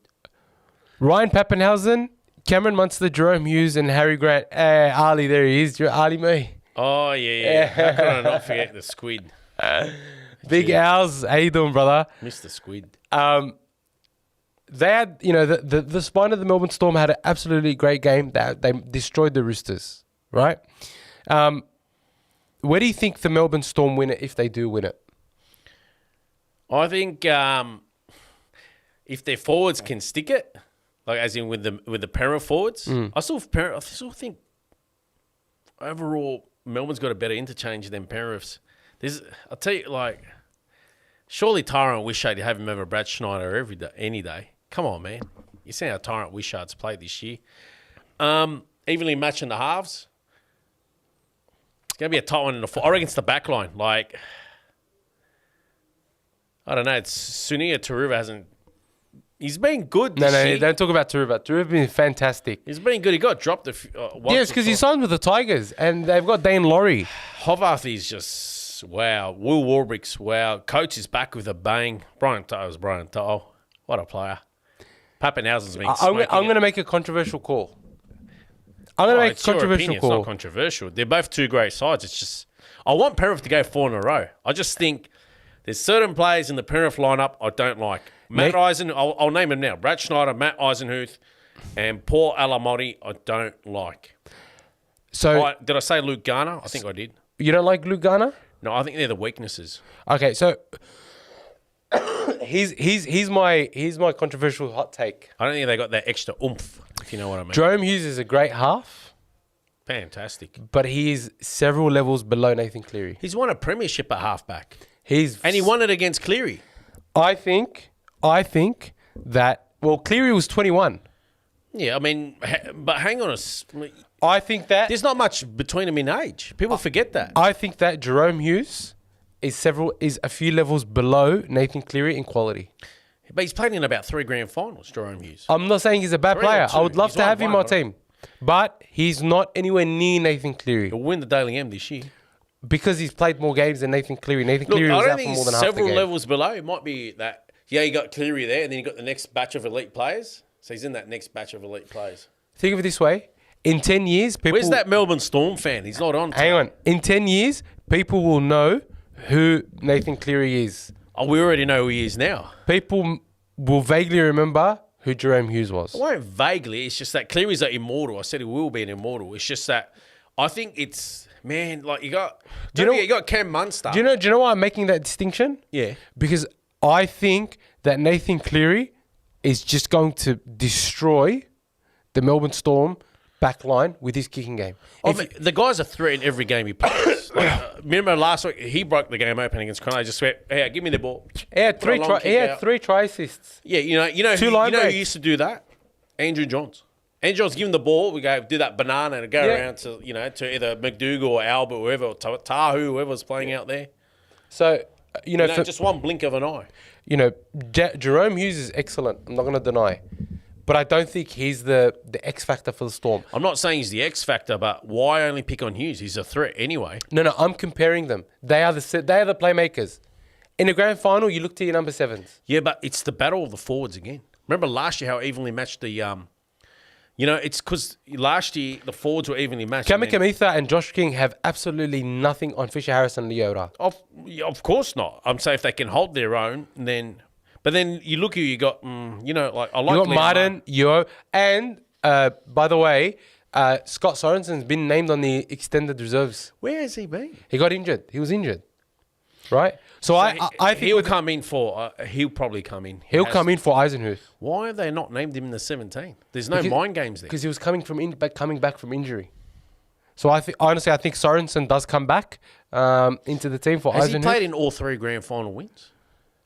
Ryan Pappenhausen, Cameron Munster, Jerome Hughes, and Harry Grant. Ali, there he is. Ali me. Oh, yeah. How could I not forget the Squid? Big Owls, how you doing, brother? Mr. Squid. They had, the spine of the Melbourne Storm had an absolutely great game. They destroyed the Roosters, right? Where do you think the Melbourne Storm win it if they do win it? I think if their forwards can stick it, like as in with the Penrith forwards, I still think overall Melbourne's got a better interchange than Penrith's. I'll tell you, like, surely Tyrant Wishart, you have him over Brad Schneider any day. Come on, man. You see how Tyrant Wishart's played this year. Evenly matching the halves. It's going to be a tight one in the four. I reckon it's the back line. Like, I don't know. It's Sunia Taruva hasn't... He's been good this year. No, don't talk about Taruva. Taruva's been fantastic. He's been good. He got dropped once. It's because he signed with the Tigers, and they've got Dane Laurie. Hovarth is just, wow. Will Warbrick's, wow. Coach is back with a bang. Brian To'o. What a player. Pappenhausen's been I'm going to make a controversial call. It's not controversial. They're both two great sides. It's just, I want Penrith to go 4 in a row. I just think there's certain players in the Penrith lineup I don't like. Matt Eisen, I'll name him now. Brad Schneider, Matt Eisenhuth, and Paul Alamotti, I don't like. So Did I say Luke Garner? I think I did. you don't like Luke Garner? No, I think they're the weaknesses. Okay, so he's my controversial hot take. I don't think they got that extra oomph, if you know what I mean. Jerome Hughes is a great half, Fantastic. but he is several levels below Nathan Cleary. He's won a premiership at halfback. And he won it against Cleary. I think that Cleary was 21. Yeah, I mean, but hang on I think that there's not much between them in age. People forget that. I think that Jerome Hughes is a few levels below Nathan Cleary in quality. But he's played in about 3 grand finals, Jerome Hughes. I'm not saying he's a bad 3 or player. 2. I would love He's to have won him on one, my team, but he's not anywhere near Nathan Cleary He'll win the Daily M this year. because he's played more games than Nathan Cleary. Nathan Cleary I was don't out think for more he's than half the several game. levels below. It might be that, you got Cleary there, and then you got the next batch of elite players. So he's in that next batch of elite players. Think of it this way: in 10 years, people. Where's that Melbourne Storm fan? He's not on. Hang on. In 10 years, people will know who Nathan Cleary is. Oh, we already know who he is now. People will vaguely remember who Jerome Hughes was. I won't vaguely. It's just that Cleary's an immortal. I said he will be an immortal. It's just that I think it's, man, like you got Cam Munster. Do you know why I'm making that distinction? Yeah. Because I think that Nathan Cleary is just going to destroy the Melbourne Storm back line with his kicking game. The guy's a threat in every game he plays. Remember last week, he broke the game open against Connor. I just went, hey, give me the ball. He had three try assists. Yeah, you know who used to do that? Andrew Johns. Andrew Johns give him the ball, we go do that banana and go around to either McDougall or Albert or whoever, or Tahu, whoever was playing out there. So, just one blink of an eye. Jerome Hughes is excellent. I'm not going to deny. But I don't think he's the X factor for the Storm. I'm not saying he's the X factor, but why only pick on Hughes? He's a threat anyway. No, I'm comparing them. They are the playmakers. In a grand final, you look to your number 7s. Yeah, but it's the battle of the forwards again. Remember last year how evenly matched the it's because last year the forwards were evenly matched. Kamikamica and Josh King have absolutely nothing on Fisher Harris and Leota. Of course not. I'm saying if they can hold their own, then. But then you look who you got. I like. You got Martin, Yo, and by the way, Scott Sorensen's been named on the extended reserves. Where has he been? He got injured. He was injured, right? So I think he'll come in for. He'll probably come in. He'll come in for Eisenhuth. Why have they not named him in the 17? There's no mind games there. Because he was coming back from injury. So I think Sorensen does come back into the team for Eisenhuth. Has he played in all 3 grand final wins?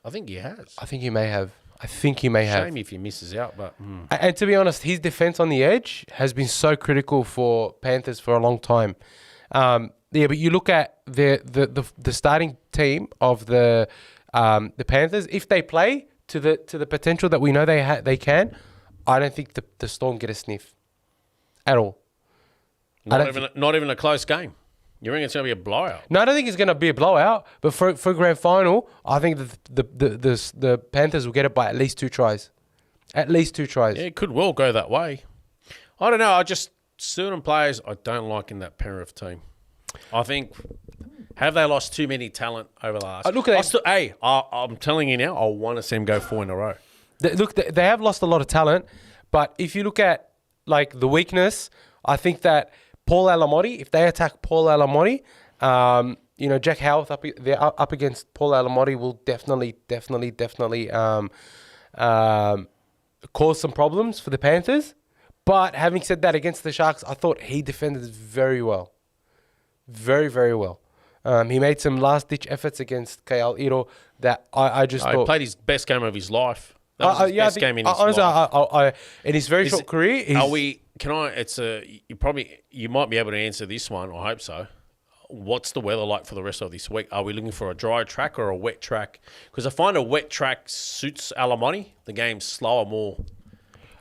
I think he has. I think he may have. Shame if he misses out, but and to be honest, his defense on the edge has been so critical for Panthers for a long time. But you look at the starting team of the Panthers. If they play to the potential that we know they can, I don't think the Storm get a sniff at all. Not even a close game. You reckon it's going to be a blowout? No, I don't think it's going to be a blowout. But for grand final, I think the Panthers will get it by at least 2 tries. At least 2 tries. Yeah, it could well go that way. I don't know. Certain players I don't like in that Penrith team. I think, have they lost too many talent over the last? Look at that. I'm telling you now, I want to see them go 4 in a row. They have lost a lot of talent. But if you look at the weakness, I think that Paul Alamotti, if they attack Paul Alamotti, Jack Howarth up against Paul Alamotti will definitely cause some problems for the Panthers. But having said that, against the Sharks, I thought he defended very well. Very, very well. He made some last-ditch efforts against KL Iro that I just thought... He played his best game of his life. That was his best game in his life. Honestly, in his very short career... You might be able to answer this one. I hope so. What's the weather like for the rest of this week? Are we looking for a dry track or a wet track? Because I find a wet track suits Alamotti. The game's slower, more...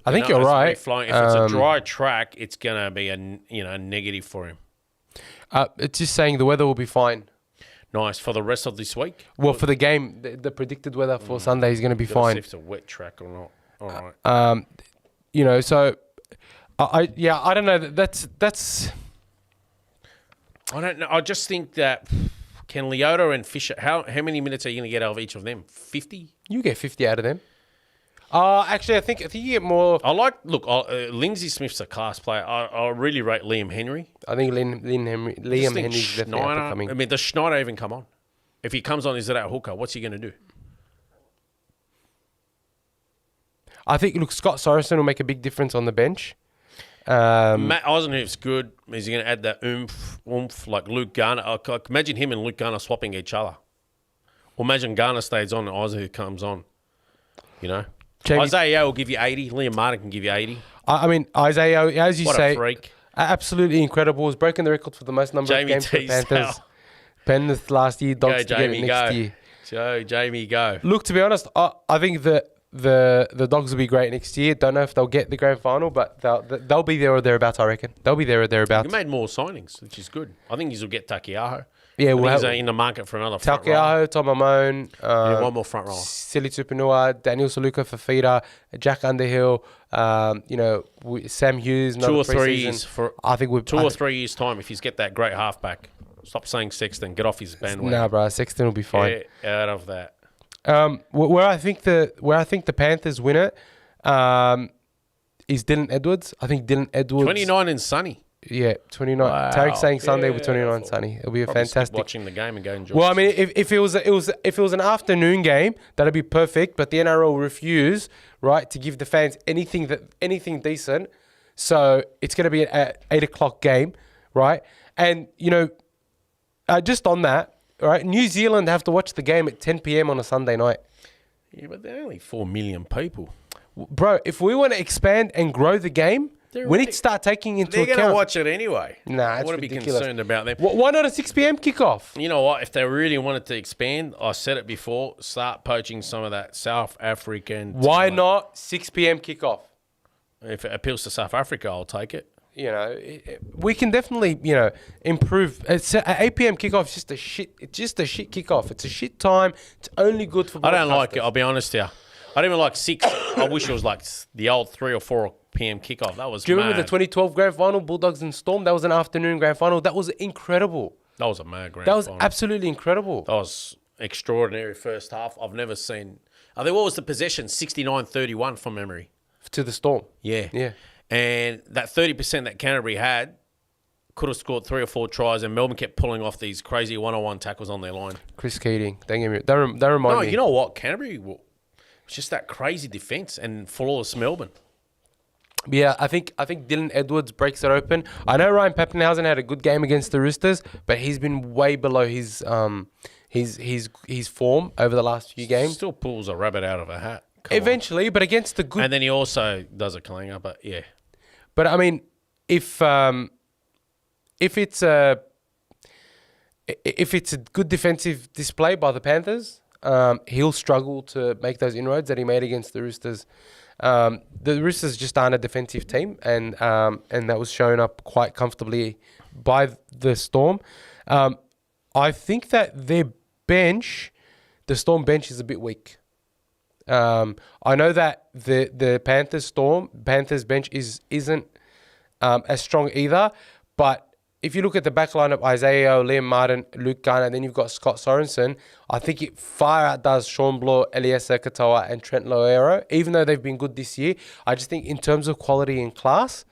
I think you're right. If it's a dry track, it's going to be a negative for him. It's just saying the weather will be fine. Nice. For the rest of this week? Well, for the game, the predicted weather for Sunday is going to be fine. See if it's a wet track or not. All right. So... I don't know. That's. I don't know. I just think that can Leota and Fisher. How many minutes are you going to get out of each of them? 50. You get 50 out of them. Actually, I think you get more. Lindsay Smith's a class player. I really rate Liam Henry. I think Liam Henry's definitely up and coming. I mean, does Schneider even come on? If he comes on, is it at hooker? What's he going to do? I think, look, Scott Sorensen will make a big difference on the bench. Matt Eisenhuth's good. Is he going to add that oomph like Luke Garner? Imagine him and Luke Garner swapping each other. Or imagine Garner stays on and Eisenhuth comes on. You know? Isaiah will give you 80. Liam Martin can give you 80. I mean, Isaiah, as you say, what a freak. Absolutely incredible. He's broken the record for the most number of games for the Panthers. Penrith last year, Dogs to get it next year. Jamie, go. Look, to be honest, I think that the Dogs will be great next year. Don't know if they'll get the grand final, but they'll be there or thereabouts, I reckon. They'll be there or thereabouts. You made more signings, which is good. I think he'll get Takiaho. Yeah, he's in the market for another front rower. Takiaho, Tom Amone. One more front rower. Sili Tupanua, Daniel Saluka for feeder, Jack Underhill, Sam Hughes. 2 or 3 years. I think 2 or 3 years' time, if he's get that great halfback. Stop saying Sexton. Get off his bandwagon. Nah, bro. Sexton will be fine. Get out of that. Where I think the Panthers win it is Dylan Edwards. I think Dylan Edwards 29 and sunny. Yeah, 29. Wow. Tarek's saying Sunday with 29 sunny. It'll be fantastic. Watching the game and go enjoy. Well, I mean, if it was an afternoon game, that'd be perfect. But the NRL refuse, right, to give the fans anything decent. So it's going to be an 8 o'clock game, right? And just on that. All right, New Zealand have to watch the game at 10 p.m. on a Sunday night. Yeah, but they're only 4 million people. Bro, if we want to expand and grow the game, we need to start taking into account. They're going to watch it anyway. Nah, I wouldn't be concerned about them. Why not a 6 p.m. kickoff? You know what? If they really wanted to expand, I said it before, start poaching some of that South African. Why not 6 p.m. kickoff? If it appeals to South Africa, I'll take it. We can definitely, improve. It's 8 p.m. kickoff is just a shit kickoff. It's a shit time. It's only good for. I don't like it. I'll be honest here. I don't even like 6. I wish it was like the old 3 or 4 p.m. kickoff. That was. Do you remember the 2012 grand final, Bulldogs and Storm? That was an afternoon grand final. That was incredible. That was a mad grand final. That was absolutely incredible. That was extraordinary first half. I've never seen. I think what was the possession? 69-31 from memory. To the Storm. Yeah. Yeah. And that 30% that Canterbury had could have scored 3 or 4 tries, and Melbourne kept pulling off these crazy one-on-one tackles on their line. Chris Keating. They remind me. No, you know what? Canterbury was just that crazy defence and flawless Melbourne. Yeah, I think Dylan Edwards breaks it open. I know Ryan Papenhuyzen had a good game against the Roosters, but he's been way below his form over the last few games. Still pulls a rabbit out of a hat. Eventually, but against the good. And then he also does a clanger, but yeah. But I mean, if it's a good defensive display by the Panthers, he'll struggle to make those inroads that he made against the Roosters. The Roosters just aren't a defensive team, and that was shown up quite comfortably by the Storm. I think that their bench, the Storm bench, is a bit weak. I know that the Panthers bench isn't as strong either, but if you look at the back line of Isaiah, Liam Martin, Luke Garner, then you've got Scott Sorensen, I think it far outdoes Sean Bloor, Eliezer Katoa, and Trent Loiero. Even though they've been good this year, I just think in terms of quality and class,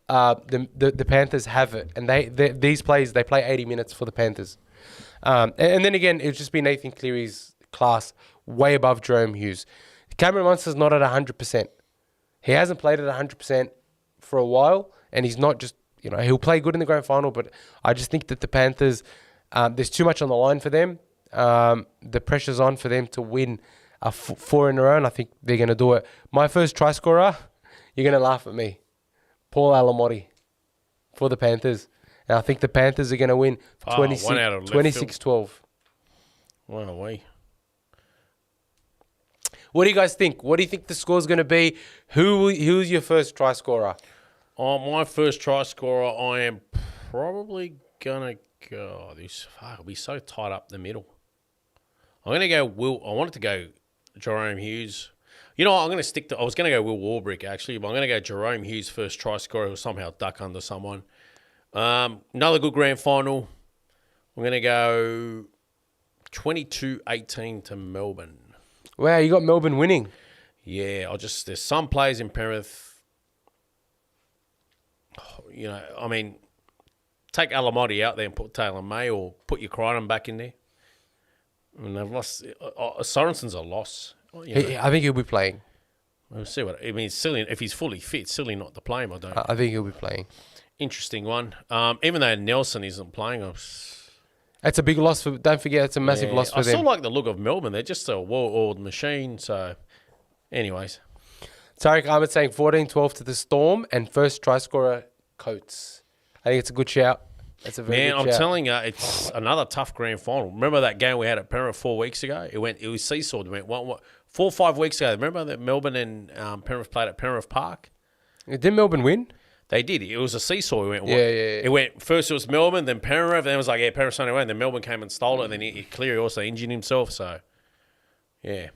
the Panthers have it, and these players they play 80 minutes for the Panthers, and then again it'll just be Nathan Cleary's class way above Jerome Hughes. Cameron Munster's not at 100%. He hasn't played at 100% for a while, and he's not just, he'll play good in the grand final, but I just think that the Panthers, there's too much on the line for them. The pressure's on for them to win 4 in a row, and I think they're going to do it. My first try scorer, you're going to laugh at me, Paul Alamotti for the Panthers. And I think the Panthers are going to win 26-12. Wow, we. What do you guys think? What do you think the score's going to be? Who's your first try scorer? My first try scorer, I am probably going to go... It'll be so tight up the middle. I'm going to go I wanted to go Jerome Hughes. I'm going to stick to... I was going to go Will Warbrick, actually, but I'm going to go Jerome Hughes first try scorer. He'll somehow duck under someone. Another good grand final. I'm going to go 22-18 to Melbourne. Wow, you got Melbourne winning. Yeah, there's some players in Penrith, I mean, take Alamotti out there and put Taylor May or put your Crichton back in there. I mean, they've lost. Sorensen's a loss. I think he'll be playing. We'll see what. I mean, it's silly if he's fully fit. Silly not to play him. I think he'll be playing. Interesting one. Even though Nelson isn't playing, it's a big loss for. Don't forget, it's a massive loss for them. I still like the look of Melbourne. They're just a well-oiled machine. So, anyways, Tariq Ahmed saying 14-12 to the Storm and first try scorer Coates. I think it's a good shout. That's a very good shout. I'm telling you, it's another tough grand final. Remember that game we had at Penrith 4 weeks ago? It was seesawed. It went 4 or 5 weeks ago. Remember that Melbourne and Penrith played at Penrith Park? Didn't Melbourne win? They did. It was a seesaw. It went first. It was Melbourne, then Penrith, then it was like Penrith's only way. And then Melbourne came and stole it, and then Cleary also injured himself. So, yeah,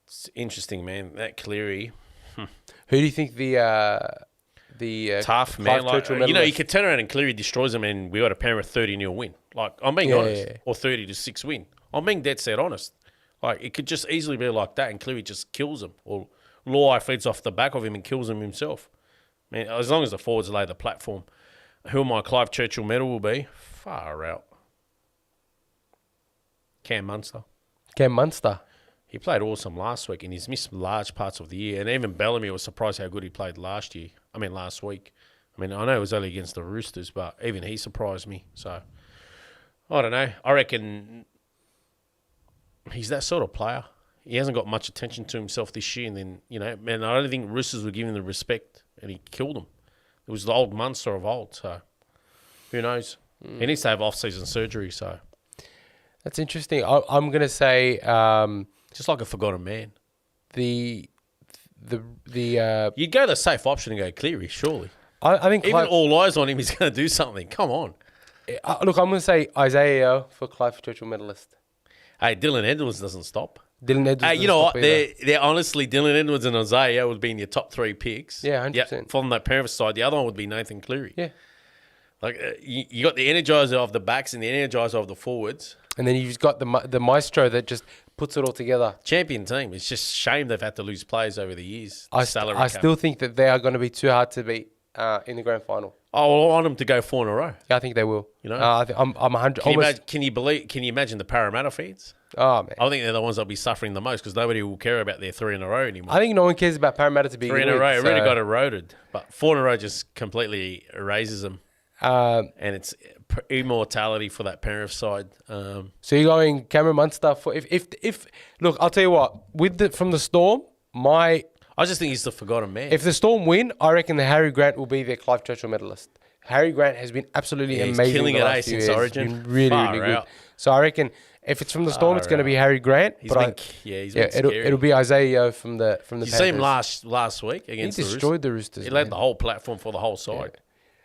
it's interesting, man. That Cleary. Who do you think the tough man? Like, you could turn around and Cleary destroys them, and we got a Penrith 30-0 win. Like I'm being honest, or 30-6 win. I'm being dead set honest. Like it could just easily be like that, and Cleary just kills them, or Luai feeds off the back of him and kills him himself. I mean, as long as the forwards lay the platform. Who my Clive Churchill medal will be? Far out. Cam Munster. He played awesome last week, and he's missed large parts of the year. And even Bellamy was surprised how good he played last week. I know it was only against the Roosters, but even he surprised me. So, I don't know. I reckon he's that sort of player. He hasn't got much attention to himself this year. And then, I don't think Roosters would give him the respect, and he killed them. It was the old Munster of old. So, who knows? He needs to have off-season surgery. So, that's interesting. I'm going to say... just like a forgotten man. You'd go the safe option and go Cleary, surely. I think even all eyes on him, he's going to do something. Come on. Look, I'm going to say Isaiah for Clive Churchill medalist. Hey, Dylan Edwards doesn't stop. Hey, you know what? They're honestly Dylan Edwards and Isaiah would be in your top 3 picks. Yeah, 100%. From that Penrith side, the other one would be Nathan Cleary. Yeah. Like you got the energizer of the backs and the energizer of the forwards. And then you've got the maestro that just puts it all together. Champion team. It's just shame they've had to lose players over the years. I still think that they are going to be too hard to beat in the grand final. I want them to go 4 in a row. Yeah, I think they will. I'm 100. Can you imagine the Parramatta fans? Oh man, I think they're the ones that'll be suffering the most because nobody will care about their 3 in a row anymore. I think no one cares about Parramatta to be 3 in a row. It really got eroded, but 4 in a row just completely erases them. And it's immortality for that Penrith side. So you're going Cameron Munster for if look, I'll tell you what, from the Storm, I just think he's the forgotten man. If the Storm win, I reckon the Harry Grant will be their Clive Churchill medalist. Harry Grant has been absolutely amazing. He's killing it since Origin. He's been really good. So I reckon if it's from the Storm, it's going to be Harry Grant. He's been scary. It'll be Isaiah from the Panthers. You see him last week against the Roosters. He destroyed the Roosters. He led the whole platform for the whole side. Yeah.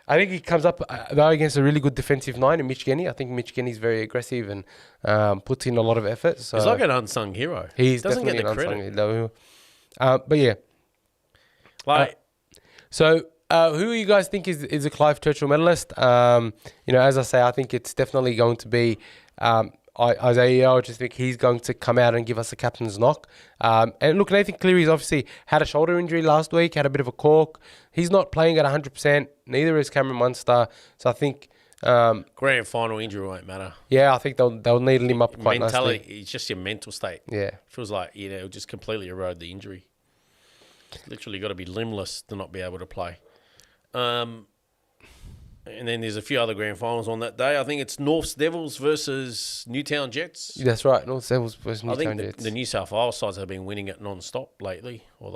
I think he comes up though against a really good defensive 9 in Mitch Kenny. I think Mitch Kenny's very aggressive and puts in a lot of effort. So he's like an unsung hero. He doesn't get the credit. But yeah. Who you guys think is a Clive Churchill medalist? As I say, I think it's definitely going to be Isaiah. I just think he's going to come out and give us a captain's knock. And look, Nathan Cleary's obviously had a shoulder injury last week, had a bit of a cork. He's not playing at 100%. Neither is Cameron Munster. So I think grand final injury won't matter. Yeah, I think they'll needle him up quite nicely. It's just your mental state. Yeah, feels like it'll just completely erode the injury. Literally got to be limbless to not be able to play. And then there's a few other grand finals on that day. I think it's North's Devils versus Newtown Jets. That's right, North's Devils versus Newtown Jets. The New South Wales sides have been winning it non-stop lately, or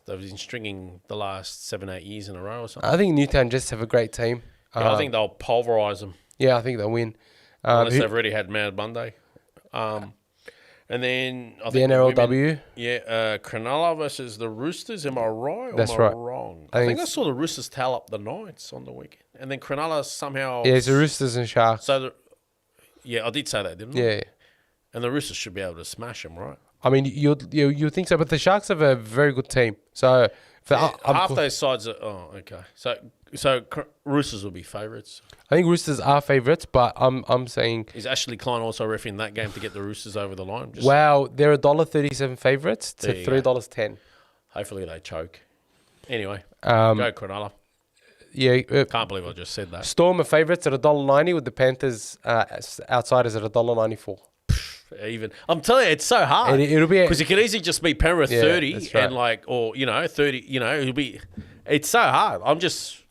they've been stringing the last 7-8 years in a row or something. I think Newtown Jets have a great team. I think they'll pulverise them. Yeah, I think they'll win. Unless they've already had Mad Monday. And then I think the NRLW. Cronulla versus the Roosters. Am I right? That's right. Wrong? I think I saw the Roosters towel up the Knights on the weekend, and then Cronulla somehow. Yeah, it's the Roosters and Sharks. So, I did say that, didn't I? Yeah. And the Roosters should be able to smash them, right? I mean, you think so, but the Sharks have a very good team. So Half those sides are... Oh, okay. So Roosters will be favourites. I think Roosters are favourites, but I'm saying... Is Ashley Klein also refereeing that game to get the Roosters over the line? Wow, they're $1.37 favourites to $3.10. Hopefully they choke. Anyway, go Cronulla. Yeah, can't believe I just said that. Storm are favourites at $1.90 with the Panthers outsiders at $1.94. Even I'm telling you, it's so hard. It'll be because it could easily just be Penrith 30 right. and 30. It'll be. It's so hard. I'm just.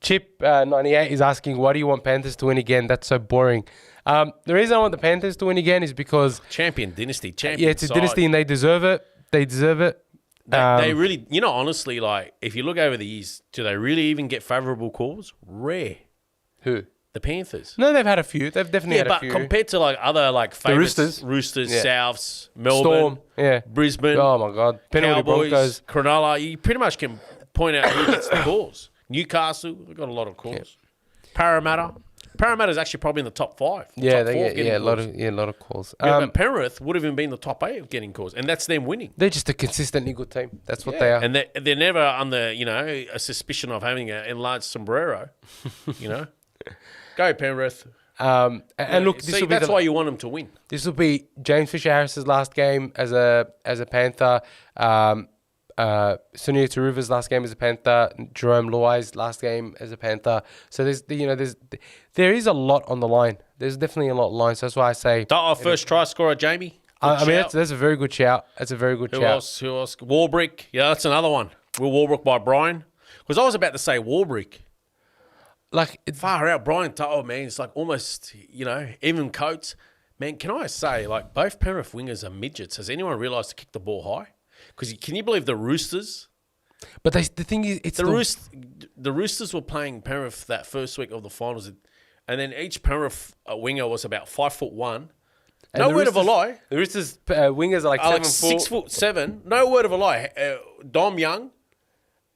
Chip 98 is asking, why do you want Panthers to win again? That's so boring. The reason I want the Panthers to win again is because champion dynasty. Yeah, it's a dynasty and they deserve it. They deserve it. They really, honestly, like if you look over the years, do they really even get favourable calls? Rare. Who? The Panthers. No, they've had a few. They've definitely had a few. Yeah, but compared to like other like favourites, Roosters, Souths, Melbourne, Storm, Brisbane. Oh my God, Penrith Broncos, Cronulla. You pretty much can point out who gets the calls. Newcastle, they've got a lot of calls. Yeah. Parramatta is actually probably in the top 5. Yeah, top 4 a lot of calls. But Penrith would have even been the top 8 of getting calls, and that's them winning. They're just a consistently good team. That's what they are. And they're never under a suspicion of having an enlarged sombrero. Go Penrith. And look, that's why you want them to win. This will be James Fisher-Harris's last game as a Panther. Sunia Taruva's last game as a Panther. Jerome Luai's last game as a Panther. So there is a lot on the line. There's definitely a lot on the line. So that's why I say our first try scorer, Jamie. I mean that's a very good shout. That's a very good shout. Who else? Warbrick. Yeah, that's another one. Will Warbrick by Brian. Because I was about to say Warbrick. Like far out, Brian. Oh man, it's like almost even Coates. Man, can I say like both Penrith wingers are midgets? Has anyone realised to kick the ball high? Because can you believe the Roosters? But the thing is, it's the Roosters were playing Penrith that first week of the finals, and then each Penrith winger was about 5'1". No word of a lie. The Roosters wingers are like 6'7". No word of a lie. Dom Young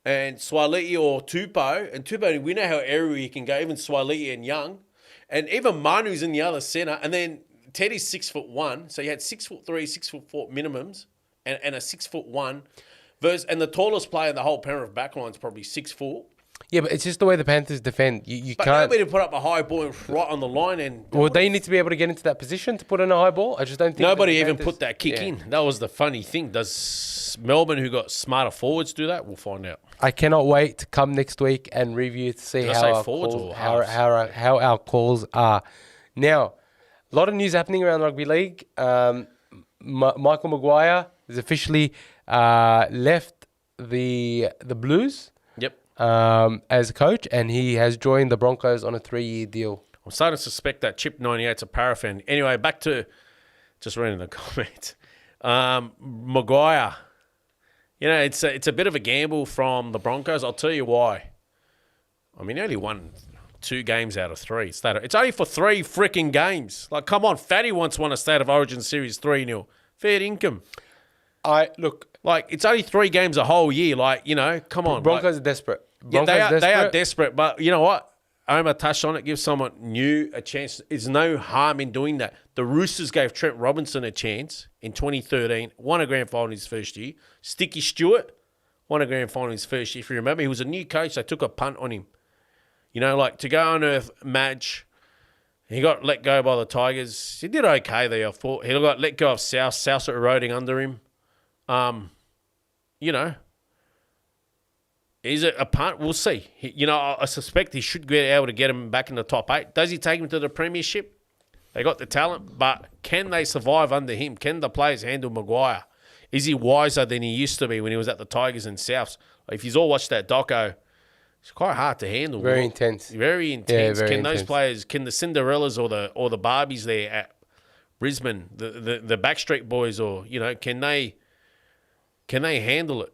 and Swaliti or Tupou. And Tupou, we know how aerial he can go, even Swaliti and Young. And even Manu's in the other centre. And then Teddy's 6'1". So you had 6'3", 6'4" minimums and a 6'1". And the tallest player in the whole Penrith backline is probably 6'4". Yeah, but it's just the way the Panthers defend. You but can't... nobody to put up a high ball right on the line. Well, they need to be able to get into that position to put in a high ball. I just don't think... Nobody even put that kick in. That was the funny thing. Does Melbourne, who got smarter forwards, do that? We'll find out. I cannot wait to come next week and review to see how our calls are. Now, a lot of news happening around rugby league. Michael Maguire has officially left the Blues. Yep. As a coach, and he has joined the Broncos on a 3-year deal. I'm starting to suspect that Chip 98's a paraffin. Anyway, back to just reading the comments. Maguire. It's a bit of a gamble from the Broncos. I'll tell you why. I mean, he only won 2 games out of 3. It's only for 3 freaking games. Like, come on, Fatty once won a State of Origin Series 3-0. Fair income. It's only 3 games a whole year. Come on. Broncos are desperate. They are desperate, but you know what? Omar touched on it. Give someone new a chance. There's no harm in doing that. The Roosters gave Trent Robinson a chance in 2013. Won a grand final in his first year. Sticky Stewart won a grand final in his first year. If you remember, he was a new coach. They took a punt on him. To go unearth Madge. He got let go by the Tigers. He did okay there, I thought. He got let go of South. South were eroding under him. Is it a punt? We'll see. I suspect he should be able to get him back in the top 8. Does he take him to the premiership? They got the talent, but can they survive under him? Can the players handle Maguire? Is he wiser than he used to be when he was at the Tigers and Souths? If you've all watched that doco, it's quite hard to handle. Very intense. Very intense. Can those players, can the Cinderellas or the Barbies there at Brisbane, the Backstreet Boys, or can they handle it?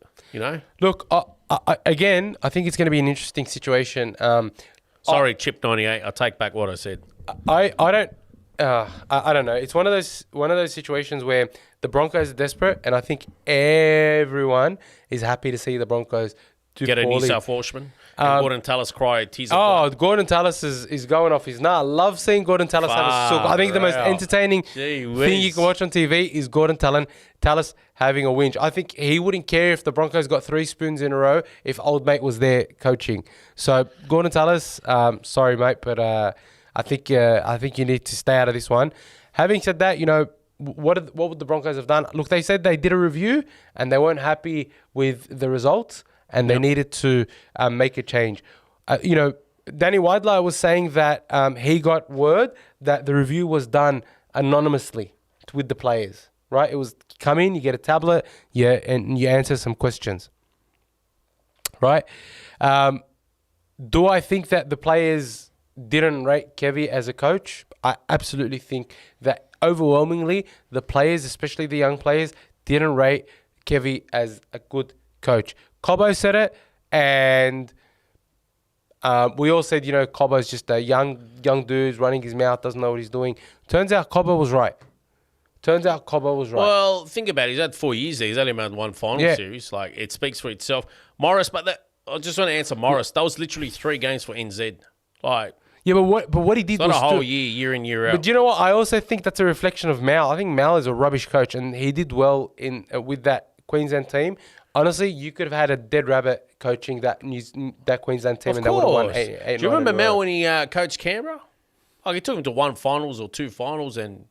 Look, again, I think it's going to be an interesting situation. Sorry, Chip 98. I take back what I said. I don't know. It's one of those situations where the Broncos are desperate, and I think everyone is happy to see the Broncos do get poorly. a New South Welshman. Gordon Tallis cried tears of Oh, blood. Gordon Tallis is going off his nut. I love seeing Gordon Tallis have a sook. I think the most entertaining thing you can watch on TV is Gordon Tallis having a whinge. I think he wouldn't care if the Broncos got 3 spoons in a row if old mate was there coaching. So Gordon Tallis, sorry mate, but I think you need to stay out of this one. Having said that, what would the Broncos have done? Look, they said they did a review and they weren't happy with the results. And they needed to make a change. Danny Weidler was saying that he got word that the review was done anonymously with the players, right? It was come in, you get a tablet, and you answer some questions, right? Do I think that the players didn't rate Kevy as a coach? I absolutely think that overwhelmingly the players, especially the young players, didn't rate Kevy as a good coach. Cobbo said it, and we all said, Cobbo's just a young dude running his mouth, doesn't know what he's doing. Turns out Cobbo was right. Well, think about it. He's had 4 years there. He's only made one final series. Like, it speaks for itself. Morris, I just want to answer Morris. That was literally 3 games for NZ. Like, yeah, but what he did was not a whole year in, year out. But do you know what? I also think that's a reflection of Mal. I think Mal is a rubbish coach, and he did well in with that Queensland team. Honestly, you could have had a dead rabbit coaching that Queensland team, and they would have won 8 Do you remember Mel when he coached Canberra? Like, he took them to 1 finals or 2 finals, and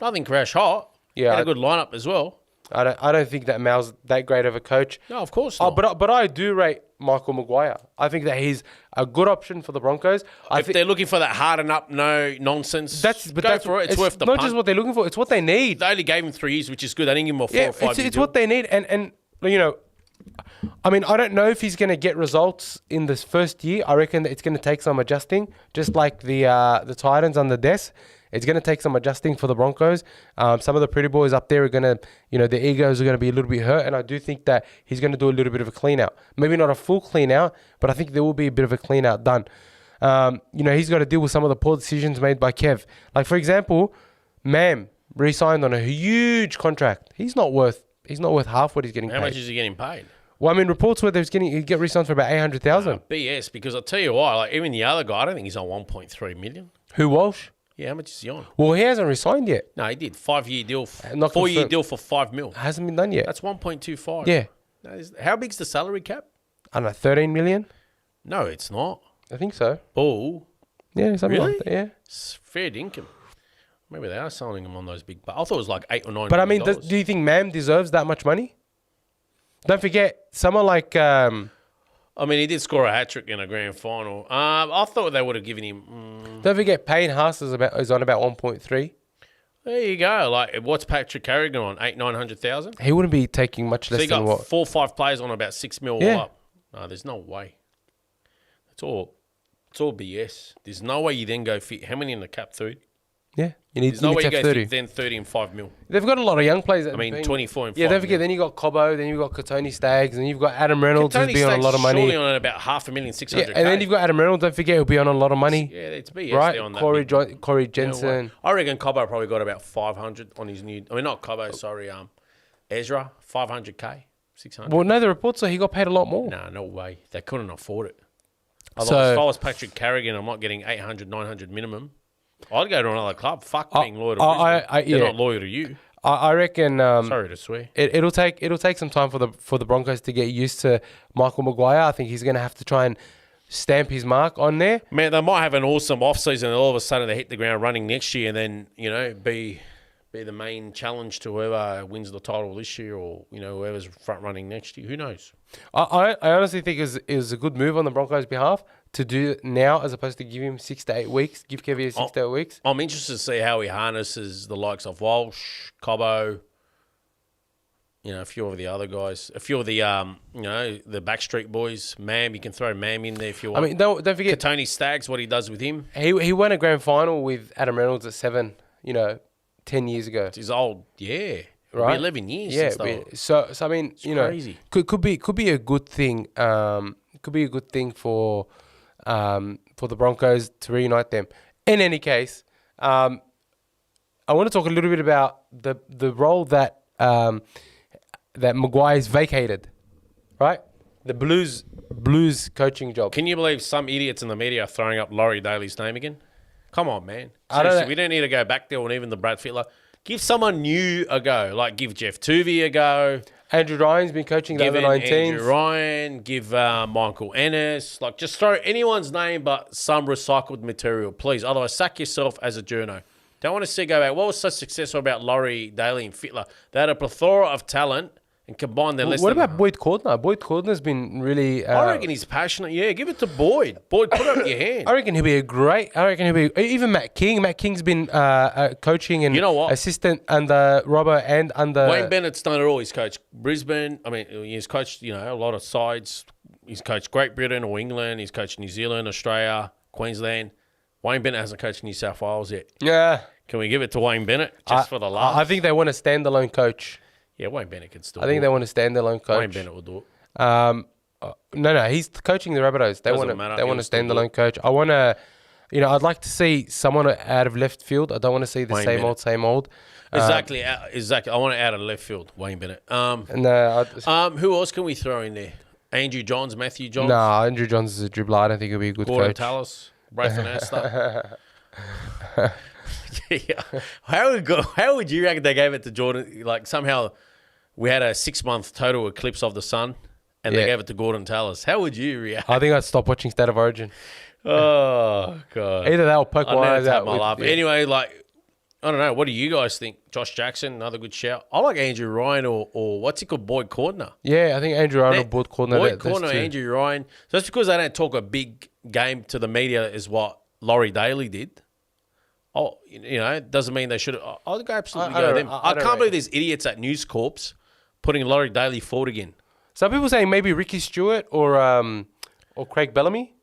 nothing crash hot. Yeah, had a good lineup as well. I don't think that Mal's that great of a coach. No, of course not. But I do rate Michael Maguire. I think that he's a good option for the Broncos. If they're looking for that harden up, no nonsense, go for it. It's worth the not punt. just what they're looking for; it's what they need. They only gave him 3 years, which is good. They didn't give him a 4 or 5 years. It's what they need, and I mean, I don't know if he's going to get results in this first year. I reckon that it's going to take some adjusting, just like the Titans under Des. It's going to take some adjusting for the Broncos. Some of the pretty boys up there are going to, their egos are going to be a little bit hurt. And I do think that he's going to do a little bit of a clean out. Maybe not a full clean out, but I think there will be a bit of a clean out done. He's got to deal with some of the poor decisions made by Kev. Like, for example, Mam re-signed on a huge contract. He's not worth half what he's getting paid. How much is he getting paid? Well, I mean, reports were he'd get re-signed for about 800,000. BS, because I'll tell you why. Like, even the other guy, I don't think he's on 1.3 million. Who, Walsh? Yeah, how much is he on? Well, he hasn't resigned yet. No, he did. 5-year deal. 4-year deal for 5 mil. Hasn't been done yet. That's 1.25. Yeah. No, how big's the salary cap? I don't know, 13 million? No, it's not. I think so. Bull. Yeah, something Really? like that, yeah. It's fair income. Maybe they are selling him on those big... I thought it was like 8 or 9 But I mean, million do you think Mam deserves that much money? Don't forget, someone like... I mean, he did score a hat-trick in a grand final. I thought they would have given him... Don't forget, Payne Haas is on about 1.3. There you go. Like, what's Patrick Carrigan on? 800,000-900,000? He wouldn't be taking much less than what? So you got 4 or 5 players on about 6 mil all up. No, there's no way. It's all BS. There's no way you then go fit. How many in the cap? 30? Yeah, you need There's no way to you have go 30. fit then 30 and 5 mil. They've got a lot of young players. I mean, 24 and 5 Yeah, don't forget, mil. then you got Cobbo, then you've got Katoni Staggs, and you've got Adam Reynolds who's Tony be on a Staggs lot of money. surely on about 500,600. And then you've got Adam Reynolds, don't forget, he'll be on a lot of money. Yeah, it's BS. Right? On that Corey Jensen. I reckon Cobbo probably got about 500 on his new... I mean, not Cobbo, sorry. Ezra, 500K, 600. Well, no, the reports are he got paid a lot more. No way. They couldn't afford it. So- If I was Patrick Carrigan, I'm not getting 800, 900 minimum. I'd go to another club. Fuck being loyal to Brisbane. They're not loyal to you. I reckon. Sorry to swear. It'll take some time for the Broncos to get used to Michael Maguire. I think he's going to have to try and stamp his mark on there. Man, they might have an awesome off-season and all of a sudden they hit the ground running next year and then, be the main challenge to whoever wins the title this year or, whoever's front running next year. Who knows? I honestly think it was a good move on the Broncos' behalf to do it now as opposed to give him 6 to 8 weeks. Give Kevy 6 to 8 weeks. I'm interested to see how he harnesses the likes of Walsh, Cobbo, a few of the other guys, a few of the the Backstreet Boys. Mam, you can throw Mam in there if you want. I mean, don't forget Tony Staggs, what he does with him. He won a grand final with Adam Reynolds at 7. 10 years ago. He's old, yeah. Right? Be 11 years. Yeah. So I mean, it's crazy. Could be a good thing. Could be a good thing for the Broncos to reunite them. In any case, I want to talk a little bit about the role that Maguire's vacated. Right, the Blues Blues coaching job. Can you believe some idiots in the media are throwing up Laurie Daly's name again? Come on, man. I don't Seriously, know. we don't need to go back there, or even the Brad Fittler. Give someone new a go. Like, give Jeff Tuvey a go. Andrew Ryan's been coaching the Give over in 19s. Andrew Ryan. Give Michael Ennis. Like, just throw anyone's name but some recycled material, please. Otherwise, sack yourself as a journo. Don't want to see go back. What was so successful about Laurie Daly and Fittler? They had a plethora of talent and combined their less What than- about Boyd Cordner? Boyd Cordner's been really... I reckon he's passionate. Yeah, give it to Boyd. Boyd, put up your hand. I reckon he'll be a great... I reckon he'll be... Even Matt King. Matt King's been coaching and You know what? assistant under Robert and under... Wayne Bennett's done it all. He's coached Brisbane. I mean, he's coached, a lot of sides. He's coached Great Britain or England. He's coached New Zealand, Australia, Queensland. Wayne Bennett hasn't coached New South Wales yet. Yeah. Can we give it to Wayne Bennett just for the laugh? I think they want a standalone coach. Yeah, Wayne Bennett can still I think do they it. want a standalone coach. Wayne Bennett will do it. No, he's coaching the Rabbitohs. They Doesn't want matter. they want a He'll still do standalone coach. I want to, I'd like to see someone out of left field. I don't want to see the Wayne same Bennett. same old. Exactly. I want it out of left field, Wayne Bennett. No, Who else can we throw in there? Andrew Johns, Matthew Johns, Andrew Johns is a dribbler. I don't think he'll be a good Gordon coach. Tallis, Brathan Astor. Yeah. How would you reckon they gave it to Jordan? Like, somehow we had a 6-month total eclipse of the sun and they Yeah. gave it to Gordon Tallis. How would you react? I think I'd stop watching State of Origin. Oh, God. Either that or poke I my never eyes take out. my with- laugh. yeah. Anyway, I don't know. What do you guys think? Josh Jackson, another good shout. I like Andrew Ryan or what's he called? Boyd Cordner. Yeah, I think Andrew Arnold, Boyd Cordner. Boyd Cordner, Andrew Ryan. So that's because they don't talk a big game to the media is what Laurie Daly did. Oh, it doesn't mean they should. I'll go absolutely I go don't- them. I I don't can't know. believe there's idiots at News Corps putting Laurie Daly forward again. Some people saying maybe Ricky Stewart or Craig Bellamy.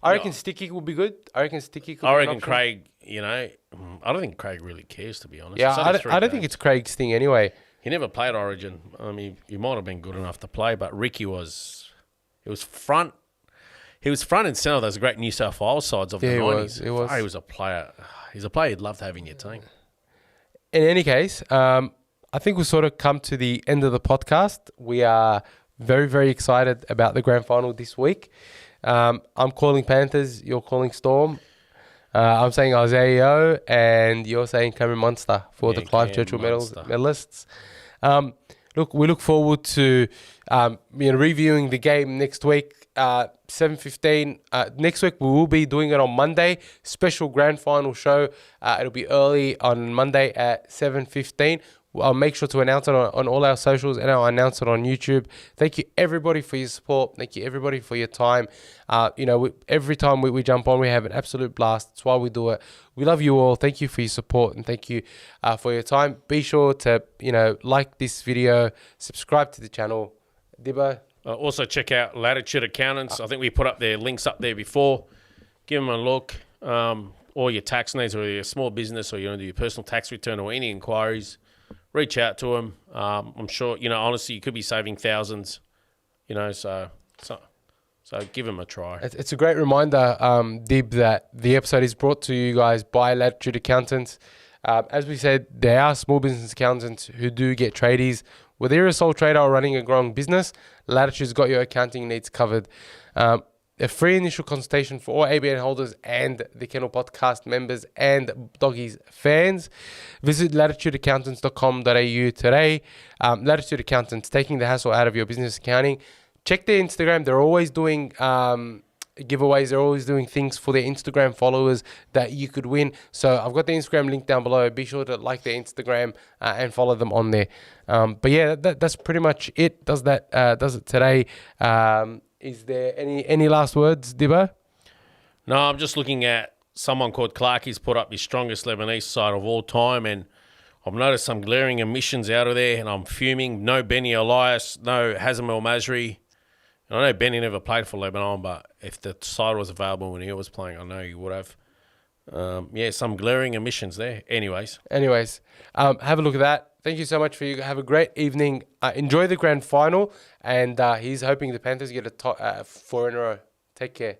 I reckon Sticky would be good. I reckon Sticky could I be an reckon option. Craig, I don't think Craig really cares, to be honest. Yeah, It's only I 3 don't think games. it's Craig's thing anyway. He never played Origin. I mean, he might have been good enough to play, but Ricky was front. He was front and centre of those great New South Wales sides of the 90s. he was. He was a player. He's a player you'd love to have in your team. In any case, I think we've sort of come to the end of the podcast. We are very, very excited about the grand final this week. I'm calling Panthers. You're calling Storm. I'm saying Isaiah Yeo, and you're saying Cameron Munster for the Clive Cam Churchill Munster. medalists. We look forward to reviewing the game next week. 7:15. Next week we will be doing it on Monday. Special grand final show. It'll be early on Monday at 7:15. I'll make sure to announce it on all our socials, and I'll announce it on YouTube. Thank you everybody for your support. Thank you everybody for your time. Every time we jump on, we have an absolute blast. That's why we do it. We love you all. Thank you for your support, and thank you for your time. Be sure to like this video, subscribe to the channel. Dibbo. Also, check out Latitude Accountants. I think we put up their links up there before. Give them a look. All your tax needs, or your small business, or you want to do your personal tax return, or any inquiries, reach out to them. I'm sure, honestly, you could be saving thousands, so give them a try. It's a great reminder, Dib, that the episode is brought to you guys by Latitude Accountants. As we said, there are small business accountants who do get tradies. Whether you're a sole trader or running a growing business, Latitude's got your accounting needs covered. A free initial consultation for all ABN holders and the Kennel Podcast members and Doggies fans. Visit latitudeaccountants.com.au today. Latitude Accountants, taking the hassle out of your business accounting. Check their Instagram. They're always doing giveaways. They're always doing things for their Instagram followers that you could win. So I've got the Instagram link down below. Be sure to like their Instagram and follow them on there. But yeah, that's pretty much it. Does it today. Is there any last words, Dibbo? No, I'm just looking at someone called Clark. He's put up his strongest Lebanese side of all time, and I've noticed some glaring omissions out of there, and I'm fuming. No Benny Elias, no Hazem El Masri. I know Benny never played for Lebanon, but if the side was available when he was playing, I know he would have. Some glaring omissions there. Anyways, have a look at that. Thank you so much for you. Have a great evening. Enjoy the grand final, and he's hoping the Panthers get a 4 in a row. Take care.